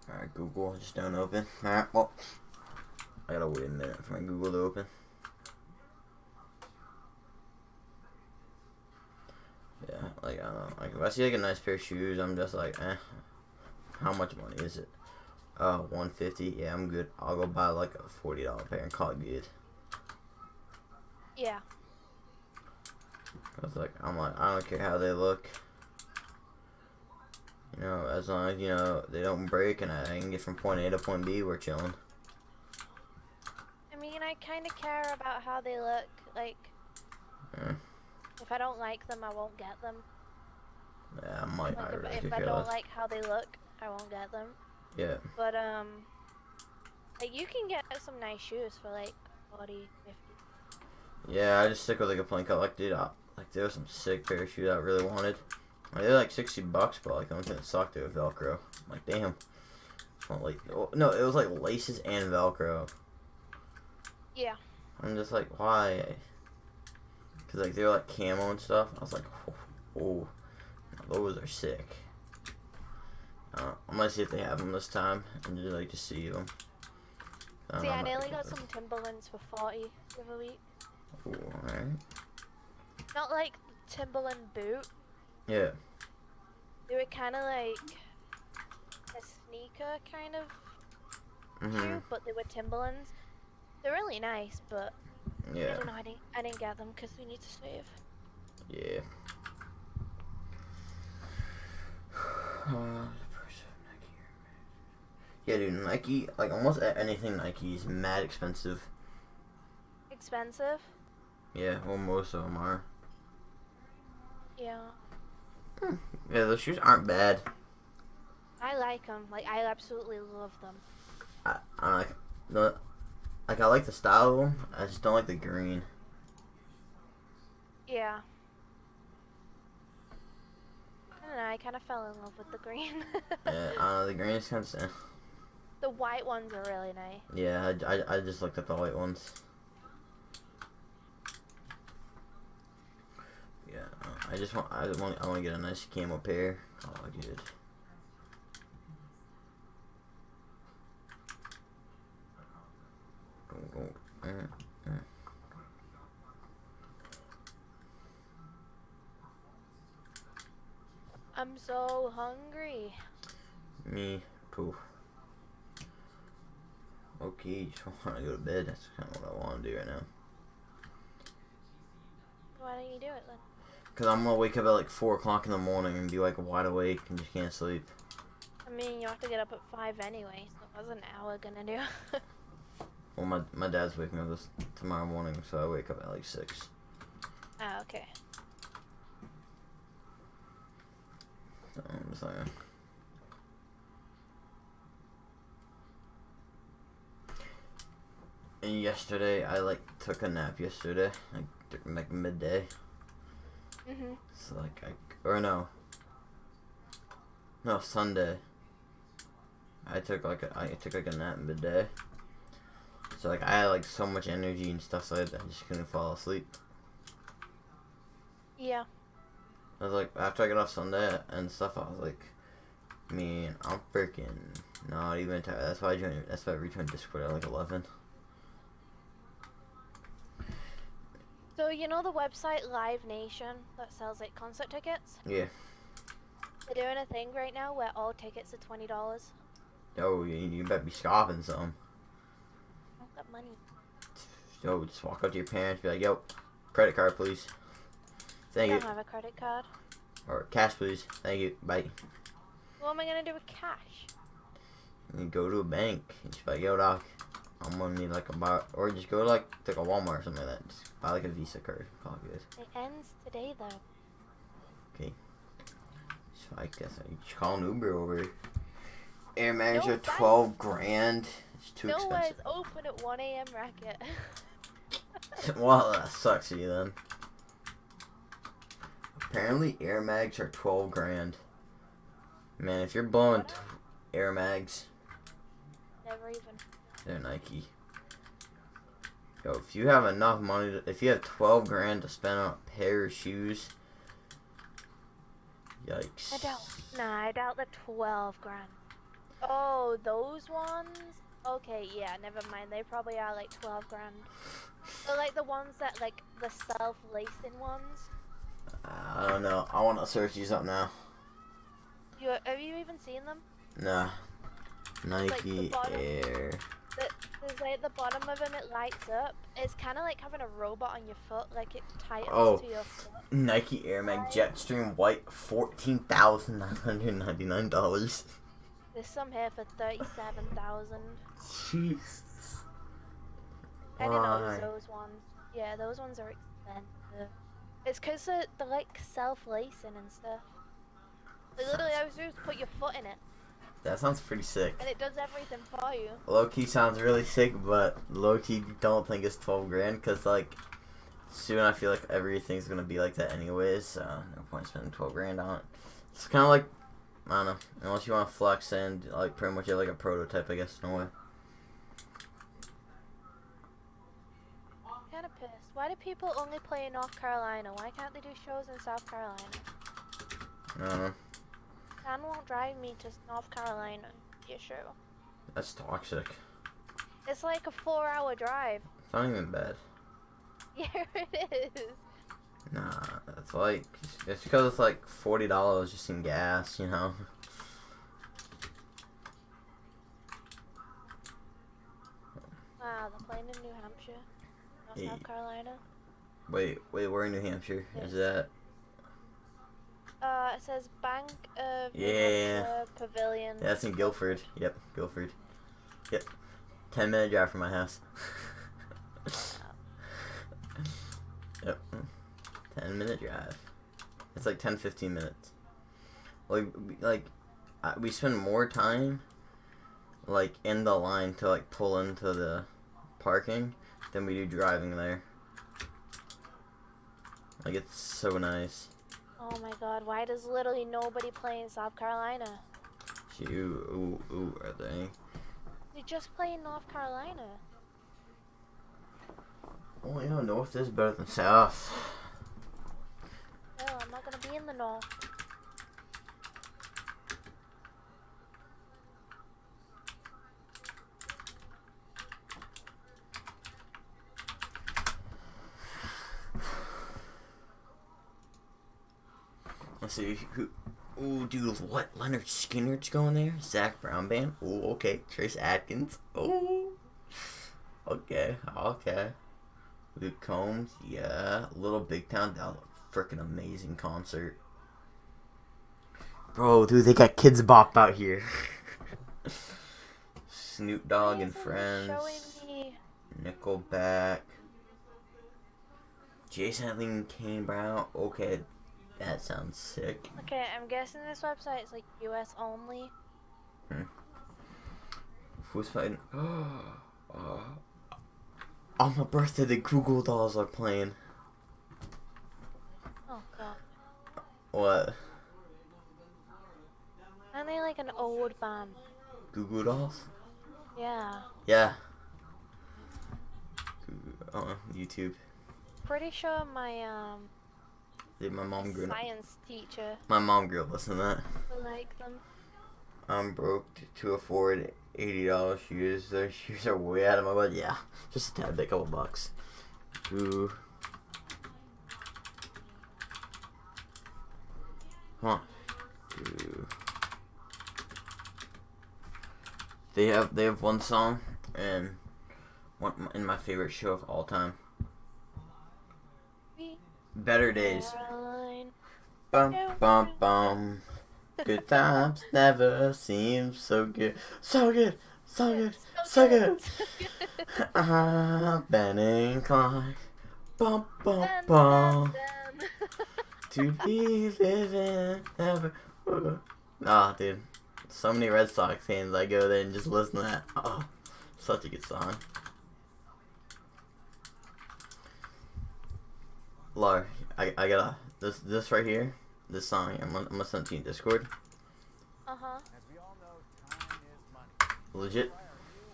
S1: Alright, Google, just don't open. Alright, well, I gotta wait a minute for my Google to open. Yeah, like, I don't know. Like, if I see, like, a nice pair of shoes, I'm just like, how much money is it? $150. Yeah, I'm good. I'll go buy, like, a $40 pair and call it good.
S2: Yeah.
S1: I'm like, I don't care how they look. As long as, they don't break and I can get from point A to point B, we're chilling.
S2: I mean, I kind of care about how they look. Like, if I don't like them, I won't get them.
S1: Yeah, I might.
S2: Like, if I don't like how they look, I won't get them.
S1: Yeah.
S2: But like you can get some nice shoes for like 40, 50.
S1: Yeah, I just stick with like a plain cut. Like, dude, like there was some sick pair of shoes I really wanted. Like, they're like $60, but like the only thing that sucked, they were Velcro. I'm like, damn. Well, like, no, it was like laces and Velcro.
S2: Yeah.
S1: I'm just like, why? Cause like they were like camo and stuff. I was like, oh, those are sick. I'm gonna see if they have them this time and just like to see them.
S2: See, I nearly got some Timberlands for 40 the other week.
S1: Ooh, alright.
S2: Not like Timberland boot.
S1: Yeah.
S2: They were kind of like a sneaker kind of shoe, but they were Timberlands. They're really nice, but
S1: Yeah.
S2: I don't know. I didn't get them because we need to save.
S1: Yeah. Yeah, dude, Nike, like almost anything Nike is mad expensive.
S2: Expensive?
S1: Yeah, well, most of them are.
S2: Yeah.
S1: Yeah, those shoes aren't bad.
S2: I like them. Like, I absolutely love them.
S1: I like I like the style of them. I just don't like the green.
S2: Yeah. I don't know. I kind of fell in love with the green.
S1: Yeah, the green is kind of.
S2: The white ones are really nice.
S1: Yeah, I just looked at the white ones. Yeah, I want to get a nice camo pair. Oh, good.
S2: I'm so hungry.
S1: Me too. Okay, just want to go to bed. That's kind of what I want to do right now.
S2: Why don't you do it then?
S1: Cause I'm gonna wake up at like 4 o'clock in the morning and be like wide awake and just can't sleep.
S2: I mean, you have to get up at 5 anyway, so what's an hour gonna do?
S1: Well, my dad's waking up tomorrow morning, so I wake up at like 6.
S2: Oh, okay.
S1: So I'm just like. And yesterday, I like took a nap yesterday, like midday.
S2: Mhm.
S1: So like no Sunday. I took like a nap midday. So like I had like so much energy and stuff, so I just couldn't fall asleep.
S2: Yeah.
S1: I was like, after I got off Sunday and stuff, I was like, man, I'm freaking not even tired. That's why I rejoined Discord at like 11.
S2: So, you know the website Live Nation that sells like concert tickets?
S1: Yeah.
S2: They're doing a thing right now where all tickets are $20.
S1: Yo, you better be scoffing some.
S2: I don't got money.
S1: Yo, just walk up to your parents, be like, yo, credit card, please. Thank
S2: I
S1: you.
S2: don't have a credit card.
S1: Or cash, please. Thank you. Bye.
S2: What am I gonna do with cash?
S1: You go to a bank and just be like, yo, doc, I'm gonna need like a bar, or just go to like a Walmart or something like that. Just buy like a Visa card. All good.
S2: It ends today though.
S1: Okay. So I guess I just call an Uber over. Air Mags
S2: No,
S1: are 12 grand. It's too
S2: No one's
S1: expensive.
S2: open at 1 a.m. racket.
S1: Well, that sucks for you then. Apparently, Air Mags are 12 grand. Man, if you're blowing Air Mags,
S2: Never even.
S1: they're Nike. Yo, if you have enough money, if you have 12 grand to spend on a pair of shoes, yikes.
S2: I doubt the 12 grand. Oh, those ones? Okay, yeah, never mind. They probably are like 12 grand. They're like the ones that, like, the self-lacing ones.
S1: I don't know. I want to search these up now.
S2: Have you even seen them?
S1: Nah. Nike
S2: bottom.
S1: Air.
S2: There's like the bottom of them, it lights up. It's kind of like having a robot on your foot, like it tightens
S1: Oh.
S2: to your foot.
S1: Nike Air Mag Jetstream White, $14,999.
S2: There's some here for 37,000.
S1: Jeez.
S2: I didn't know
S1: Why?
S2: those ones. Yeah, those ones are expensive. It's because they're like self-lacing and stuff. Like, literally, I was supposed to put your foot in it.
S1: That sounds pretty sick.
S2: And it does everything for you.
S1: Low key sounds really sick, but low key don't think it's 12 grand because like soon I feel like everything's gonna be like that anyways. So no point spending 12 grand on it. It's kind of like I don't know, unless you want to flex and like pretty much have like a prototype, I guess, in a way.
S2: Kind of pissed. Why do people only play in North Carolina? Why can't they do shows in South Carolina?
S1: I don't know.
S2: Dan won't drive me to North Carolina to your show.
S1: That's toxic.
S2: It's like a 4-hour drive.
S1: It's not even bad.
S2: Yeah, it is.
S1: Nah, that's like it's because it's like $40 just in gas, you know.
S2: Wow, they're playing in New Hampshire, not
S1: Hey.
S2: South Carolina.
S1: Wait, we're in New Hampshire. Is that?
S2: It says Bank of New
S1: Yeah.
S2: Hampshire Pavilion.
S1: Yeah, that's in Guilford. Yep, Guilford. Yep. 10-minute drive from my house. Yep. 10-minute drive. It's like 10-15 minutes. We spend more time like in the line to like pull into the parking than we do driving there. Like it's so nice.
S2: Oh my god, why does literally nobody play in South Carolina?
S1: Ooh, are there any?
S2: They just play in North Carolina.
S1: Well, you know, North is better than South.
S2: Well, I'm not gonna be in the North.
S1: Let's see who. Ooh, dude, what? Leonard Skinner's going there? Zach Brown Band? Ooh, okay. Trace Atkins? Ooh. Okay. Luke Combs? Yeah. Little Big Town? That was a freaking amazing concert. Bro, dude, they got Kids Bop out here. Snoop Dogg and Friends.
S2: Showing me.
S1: Nickelback. Jason Aldean, Kane Brown. Okay. That sounds sick.
S2: Okay, I'm guessing this website is like US only.
S1: Who's fighting? On my birthday, the Google Dolls are playing.
S2: Oh god.
S1: What?
S2: Aren't they like an old band?
S1: Google Dolls?
S2: Yeah.
S1: Yeah. YouTube.
S2: Pretty sure my
S1: Did my mom grew up?
S2: science teacher
S1: My mom grew up listening to that.
S2: would like them.
S1: I'm broke to afford $80 shoes. Those shoes are way out of my budget. Yeah, just a tad bit, couple bucks. Ooh. Come on. Ooh. They have one song and one in my favorite show of all time. Better Days.
S2: Caroline.
S1: Bum bum bum. Good times never seem so good. So good. So good. So good. Ben and Clyde. Bum bum bum. To be living never. Ah, dude. So many Red Sox fans. I go there and just listen to that. Oh, such a good song. Laura, I gotta this right here. This song. I'm gonna send it to you in Discord.
S2: Uh-huh.
S1: Legit.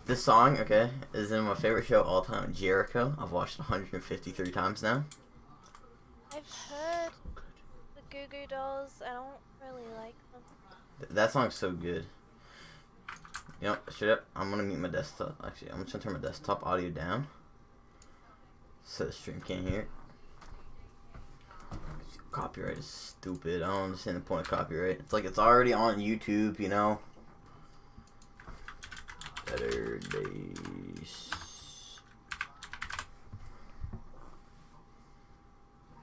S1: This song, okay, is in my favorite show of all time, Jericho. I've watched it 153 times now.
S2: I've heard the Goo Goo Dolls. I don't really like them.
S1: That song's so good. You know, straight up, I'm gonna mute my desktop. Actually, I'm just gonna turn my desktop audio down so the stream can't hear it. Copyright is stupid. I don't understand the point of copyright. It's like it's already on YouTube, you know. Better Days.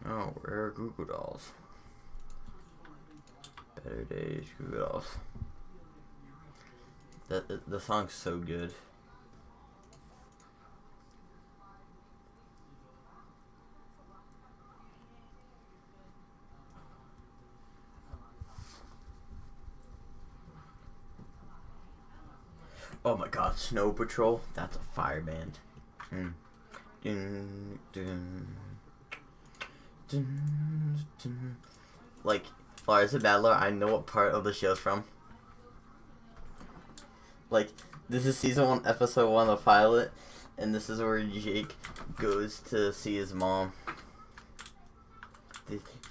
S1: Oh, where are Google Dolls? Better Days, Google Dolls. The song's so good. Oh my god, Snow Patrol. That's a fire band. Dun, dun, dun, dun. Like, Lars the Battler, I know what part of the show's from. Like, this is season 1, episode 1 of the pilot, and this is where Jake goes to see his mom.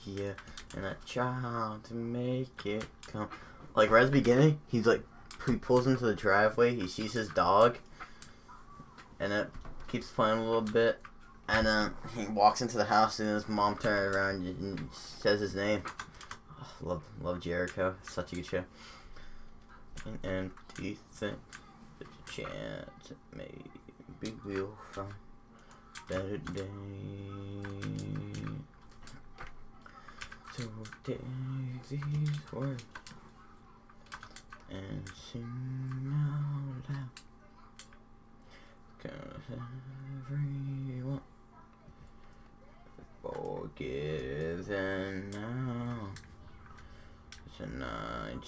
S1: Yeah, and I try to make it come. Like, right at the beginning, he pulls into the driveway, he sees his dog, and it keeps playing a little bit, and he walks into the house, and his mom turns around and says his name. Oh, love Jericho. It's such a good show. An empty thing, there's a chance that maybe we'll find better days. So take these words and sing out loud, 'cause everyone forgiven now. Tonight,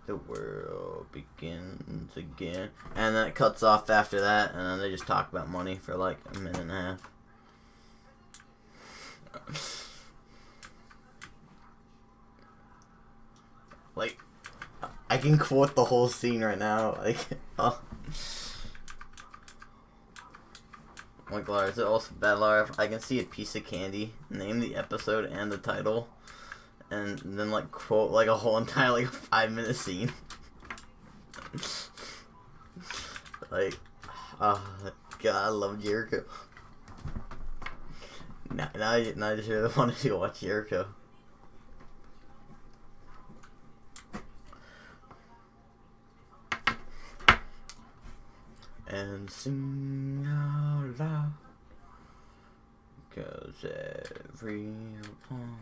S1: the world begins again. And then it cuts off after that, and then they just talk about money for like a minute and a half. Like, I can quote the whole scene right now. Like, oh my god, is it also bad? I can see a piece of candy, name the episode and the title, and then like quote like a whole entire like 5-minute scene. Like, oh god, I love Jericho. Now I just really want to watch Jericho. And sing out loud, 'cause everyone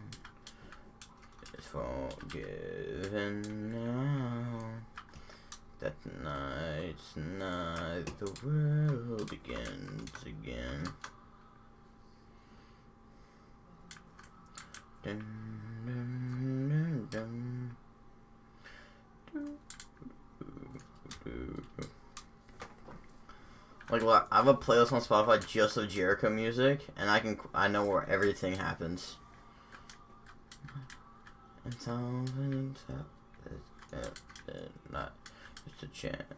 S1: is forgiven now. That tonight's night the world begins again. Dun, dun, dun, dun. Like, well, I have a playlist on Spotify just of Jericho music, and I know where everything happens. And something's up, not just a chance.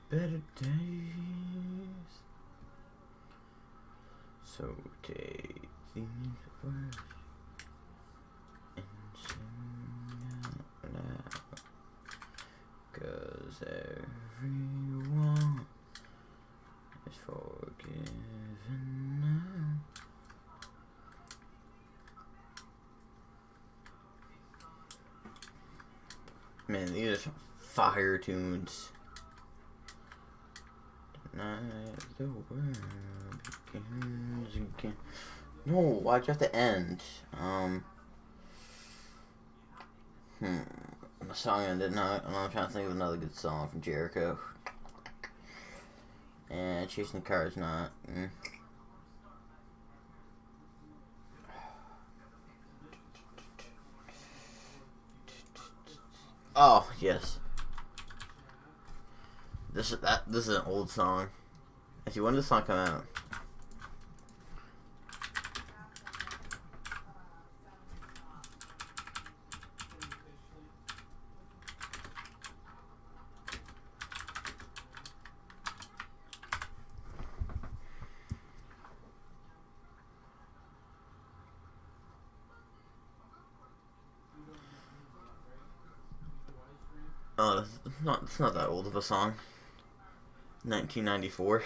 S1: Better days. So take these words and sing out loud, 'cause everyone is forgiven now. Man, these are fire tunes. Tonight the world begins again. No, why'd you have to end? The song ended. Now I'm trying to think of another good song from Jericho. And Chasing the Car is not. Oh yes. This is an old song. Actually, when did this song come out? Oh, it's not that old of a song. 1994.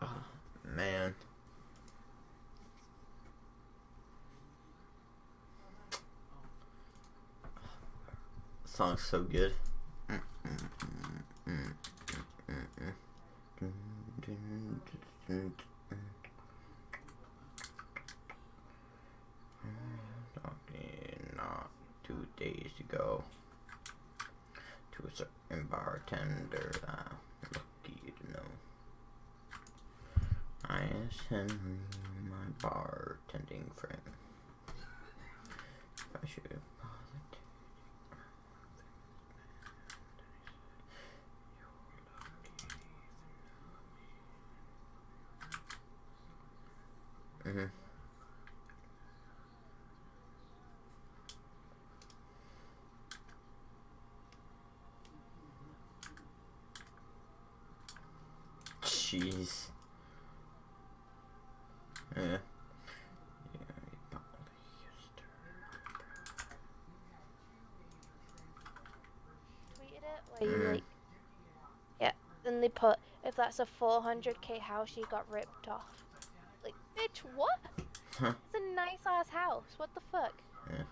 S1: Oh, man. The song's so good. Not 2 days to go to a certain bartender I'm lucky to know. I asked Henry, my bartending friend, I should. Mhm. Jeez. Yeah.
S2: Tweeted it where you like, yeah. Then they put if that's a 400k house, you got ripped off. Like, bitch, what?
S1: Huh.
S2: It's a nice ass house. What the fuck?
S1: Yeah.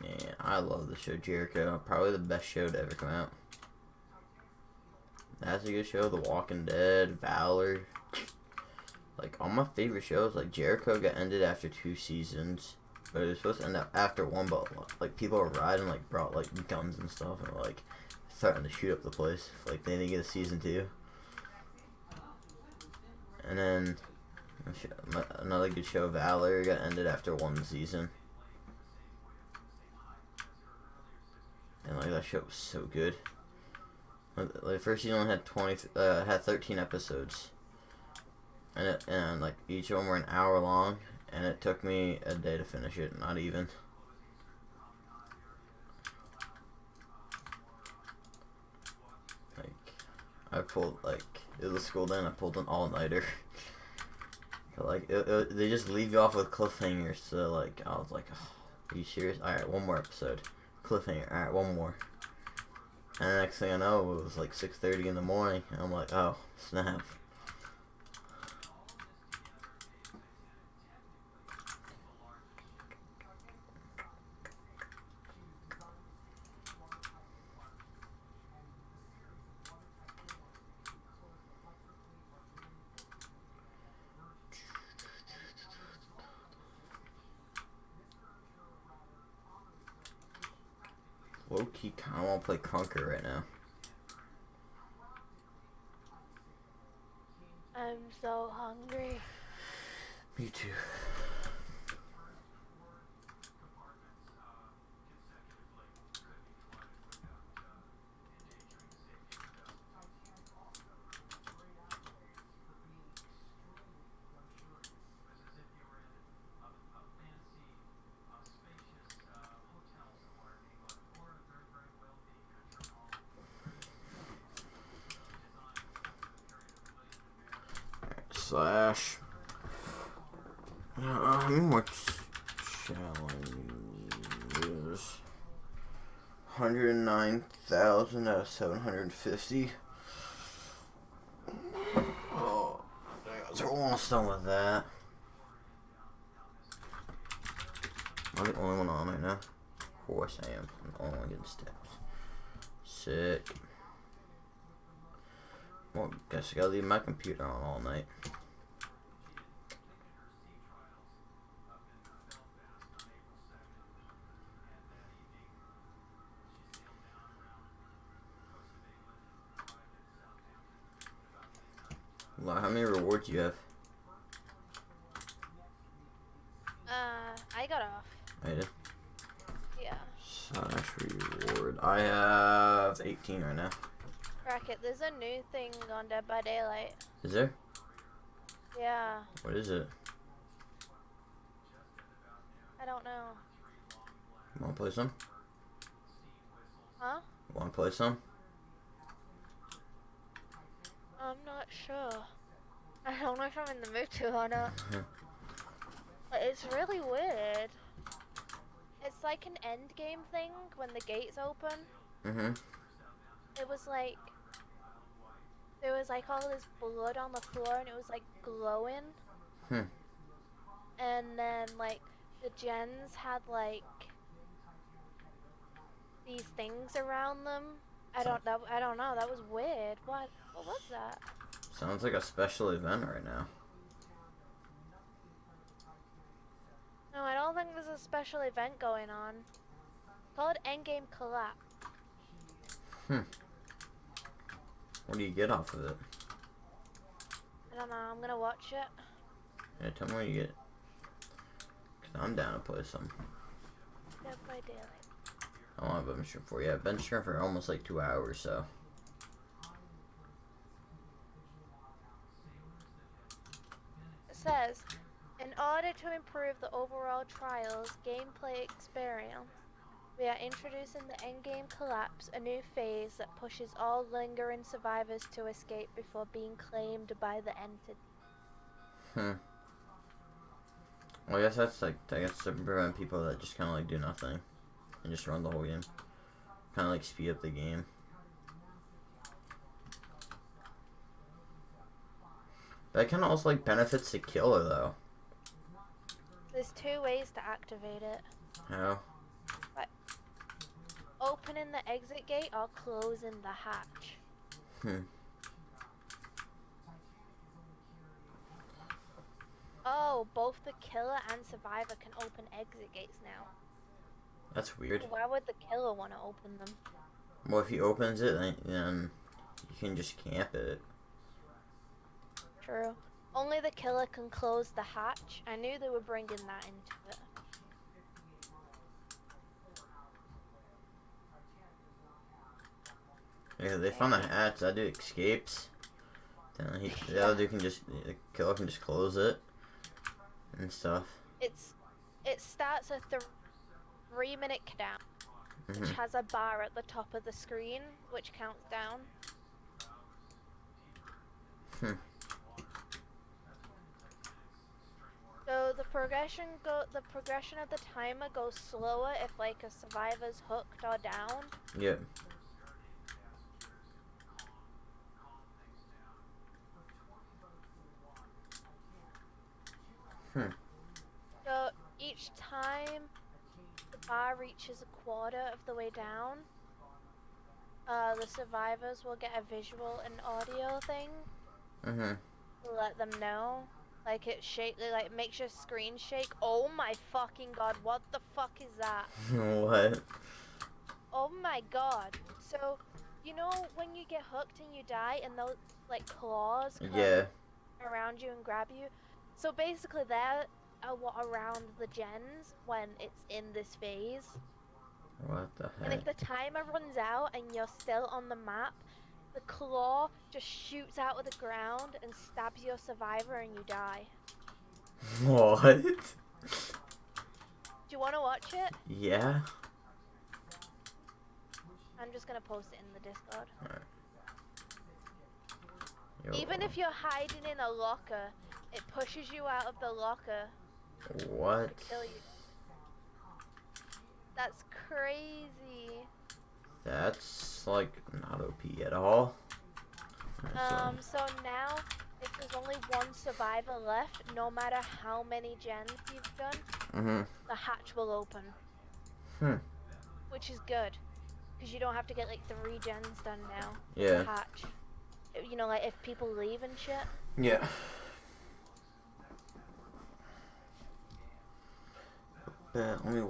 S1: Yeah, I love the show Jericho. Probably the best show to ever come out. That's a good show. The Walking Dead, Valor. Like, all my favorite shows. Like, Jericho got ended after 2 seasons. But it was supposed to end up after 1, but, like, people were riding, like, brought, like, guns and stuff. And, like, threatened to shoot up the place. Like, they didn't get a season 2. And then, another good show, Valor, got ended after 1 season. And, like, that show was so good. Like, first season only had had 13 episodes. And like, each of them were an hour long. And it took me a day to finish it, not even. Like, I pulled, like, it was a school day and I pulled an all-nighter. But, like, they just leave you off with cliffhangers. So, like, I was like, oh, are you serious? Alright, one more episode. Cliffhanger. Alright, one more. And the next thing I know, it was like 6:30 in the morning. And I'm like, oh, snap. Low-key kind of want to play Conquer right now.
S2: I'm so hungry.
S1: Me too. Slash. How many more challenges? 109,000 out of 750. Oh, so we're almost done with that. I'm the only one on right now. Of course I am. I'm the only one getting steps. Sick. Well, guess I gotta leave my computer on all night. Well, how many rewards do you have?
S2: I got off.
S1: I did.
S2: Yeah.
S1: Slash reward. I have 18 right now.
S2: Bracket, there's a new thing on Dead by Daylight.
S1: Is there?
S2: Yeah.
S1: What is it?
S2: I don't know.
S1: Wanna play some?
S2: Huh?
S1: Wanna play some?
S2: I'm not sure. I don't know if I'm in the mood to or not. But it's really weird. It's like an end game thing when the gates open. It was like, there was like all this blood on the floor and it was like glowing. And then like the gens had like these things around them. I don't know. That was weird. What was that?
S1: Sounds like a special event right now.
S2: No, I don't think there's a special event going on. Call it Endgame Collapse.
S1: What do you get off of it?
S2: don't know. I'm gonna watch it.
S1: Yeah, tell me where you get it. 'Cause I'm down to play some.
S2: Dead by Daylight.
S1: I want to bench strength for you. I've been strength for almost like 2 hours, so.
S2: It says, in order to improve the overall trial's gameplay experience, we are introducing the endgame collapse, a new phase that pushes all lingering survivors to escape before being claimed by the entity.
S1: Well, I guess that's like, I guess to prevent people that just kind of like do nothing and just run the whole game. Kind of like speed up the game. That kind of also like benefits the killer though.
S2: There's 2 ways to activate it.
S1: How?
S2: By opening the exit gate or closing the hatch. Oh, both the killer and survivor can open exit gates now.
S1: That's weird.
S2: Why would the killer want to open them?
S1: Well, if he opens it, then you can just camp it.
S2: True. Only the killer can close the hatch. I knew they were bringing that into it.
S1: Yeah, they found the hatch. That dude escapes. Then the other dude can the killer can just close it and stuff.
S2: It starts a 3-minute countdown, which has a bar at the top of the screen, which counts down. So the progression of the timer goes slower if like a survivor's hooked or down.
S1: Yep.
S2: So each time the bar reaches a quarter of the way down, the survivors will get a visual and audio thing to let them know. Like it makes your screen shake. Oh my fucking god, what the fuck is that?
S1: What?
S2: Oh my god. So, you know when you get hooked and you die and those like claws come around you and grab you? So basically they're around the gens when it's in this phase.
S1: What the heck?
S2: And if the timer runs out and you're still on the map, the claw just shoots out of the ground and stabs your survivor and you die.
S1: What?
S2: Do you want to watch it?
S1: Yeah.
S2: I'm just gonna post it in the Discord.
S1: Alright.
S2: Even if you're hiding in a locker, it pushes you out of the locker
S1: What?
S2: to kill you. That's crazy.
S1: That's like not OP at all.
S2: So now, if there's only one survivor left, no matter how many gens you've done, the hatch will open. Which is good, because you don't have to get like 3 gens done now.
S1: Yeah.
S2: The hatch. You know, like if people leave and shit.
S1: Yeah. Let me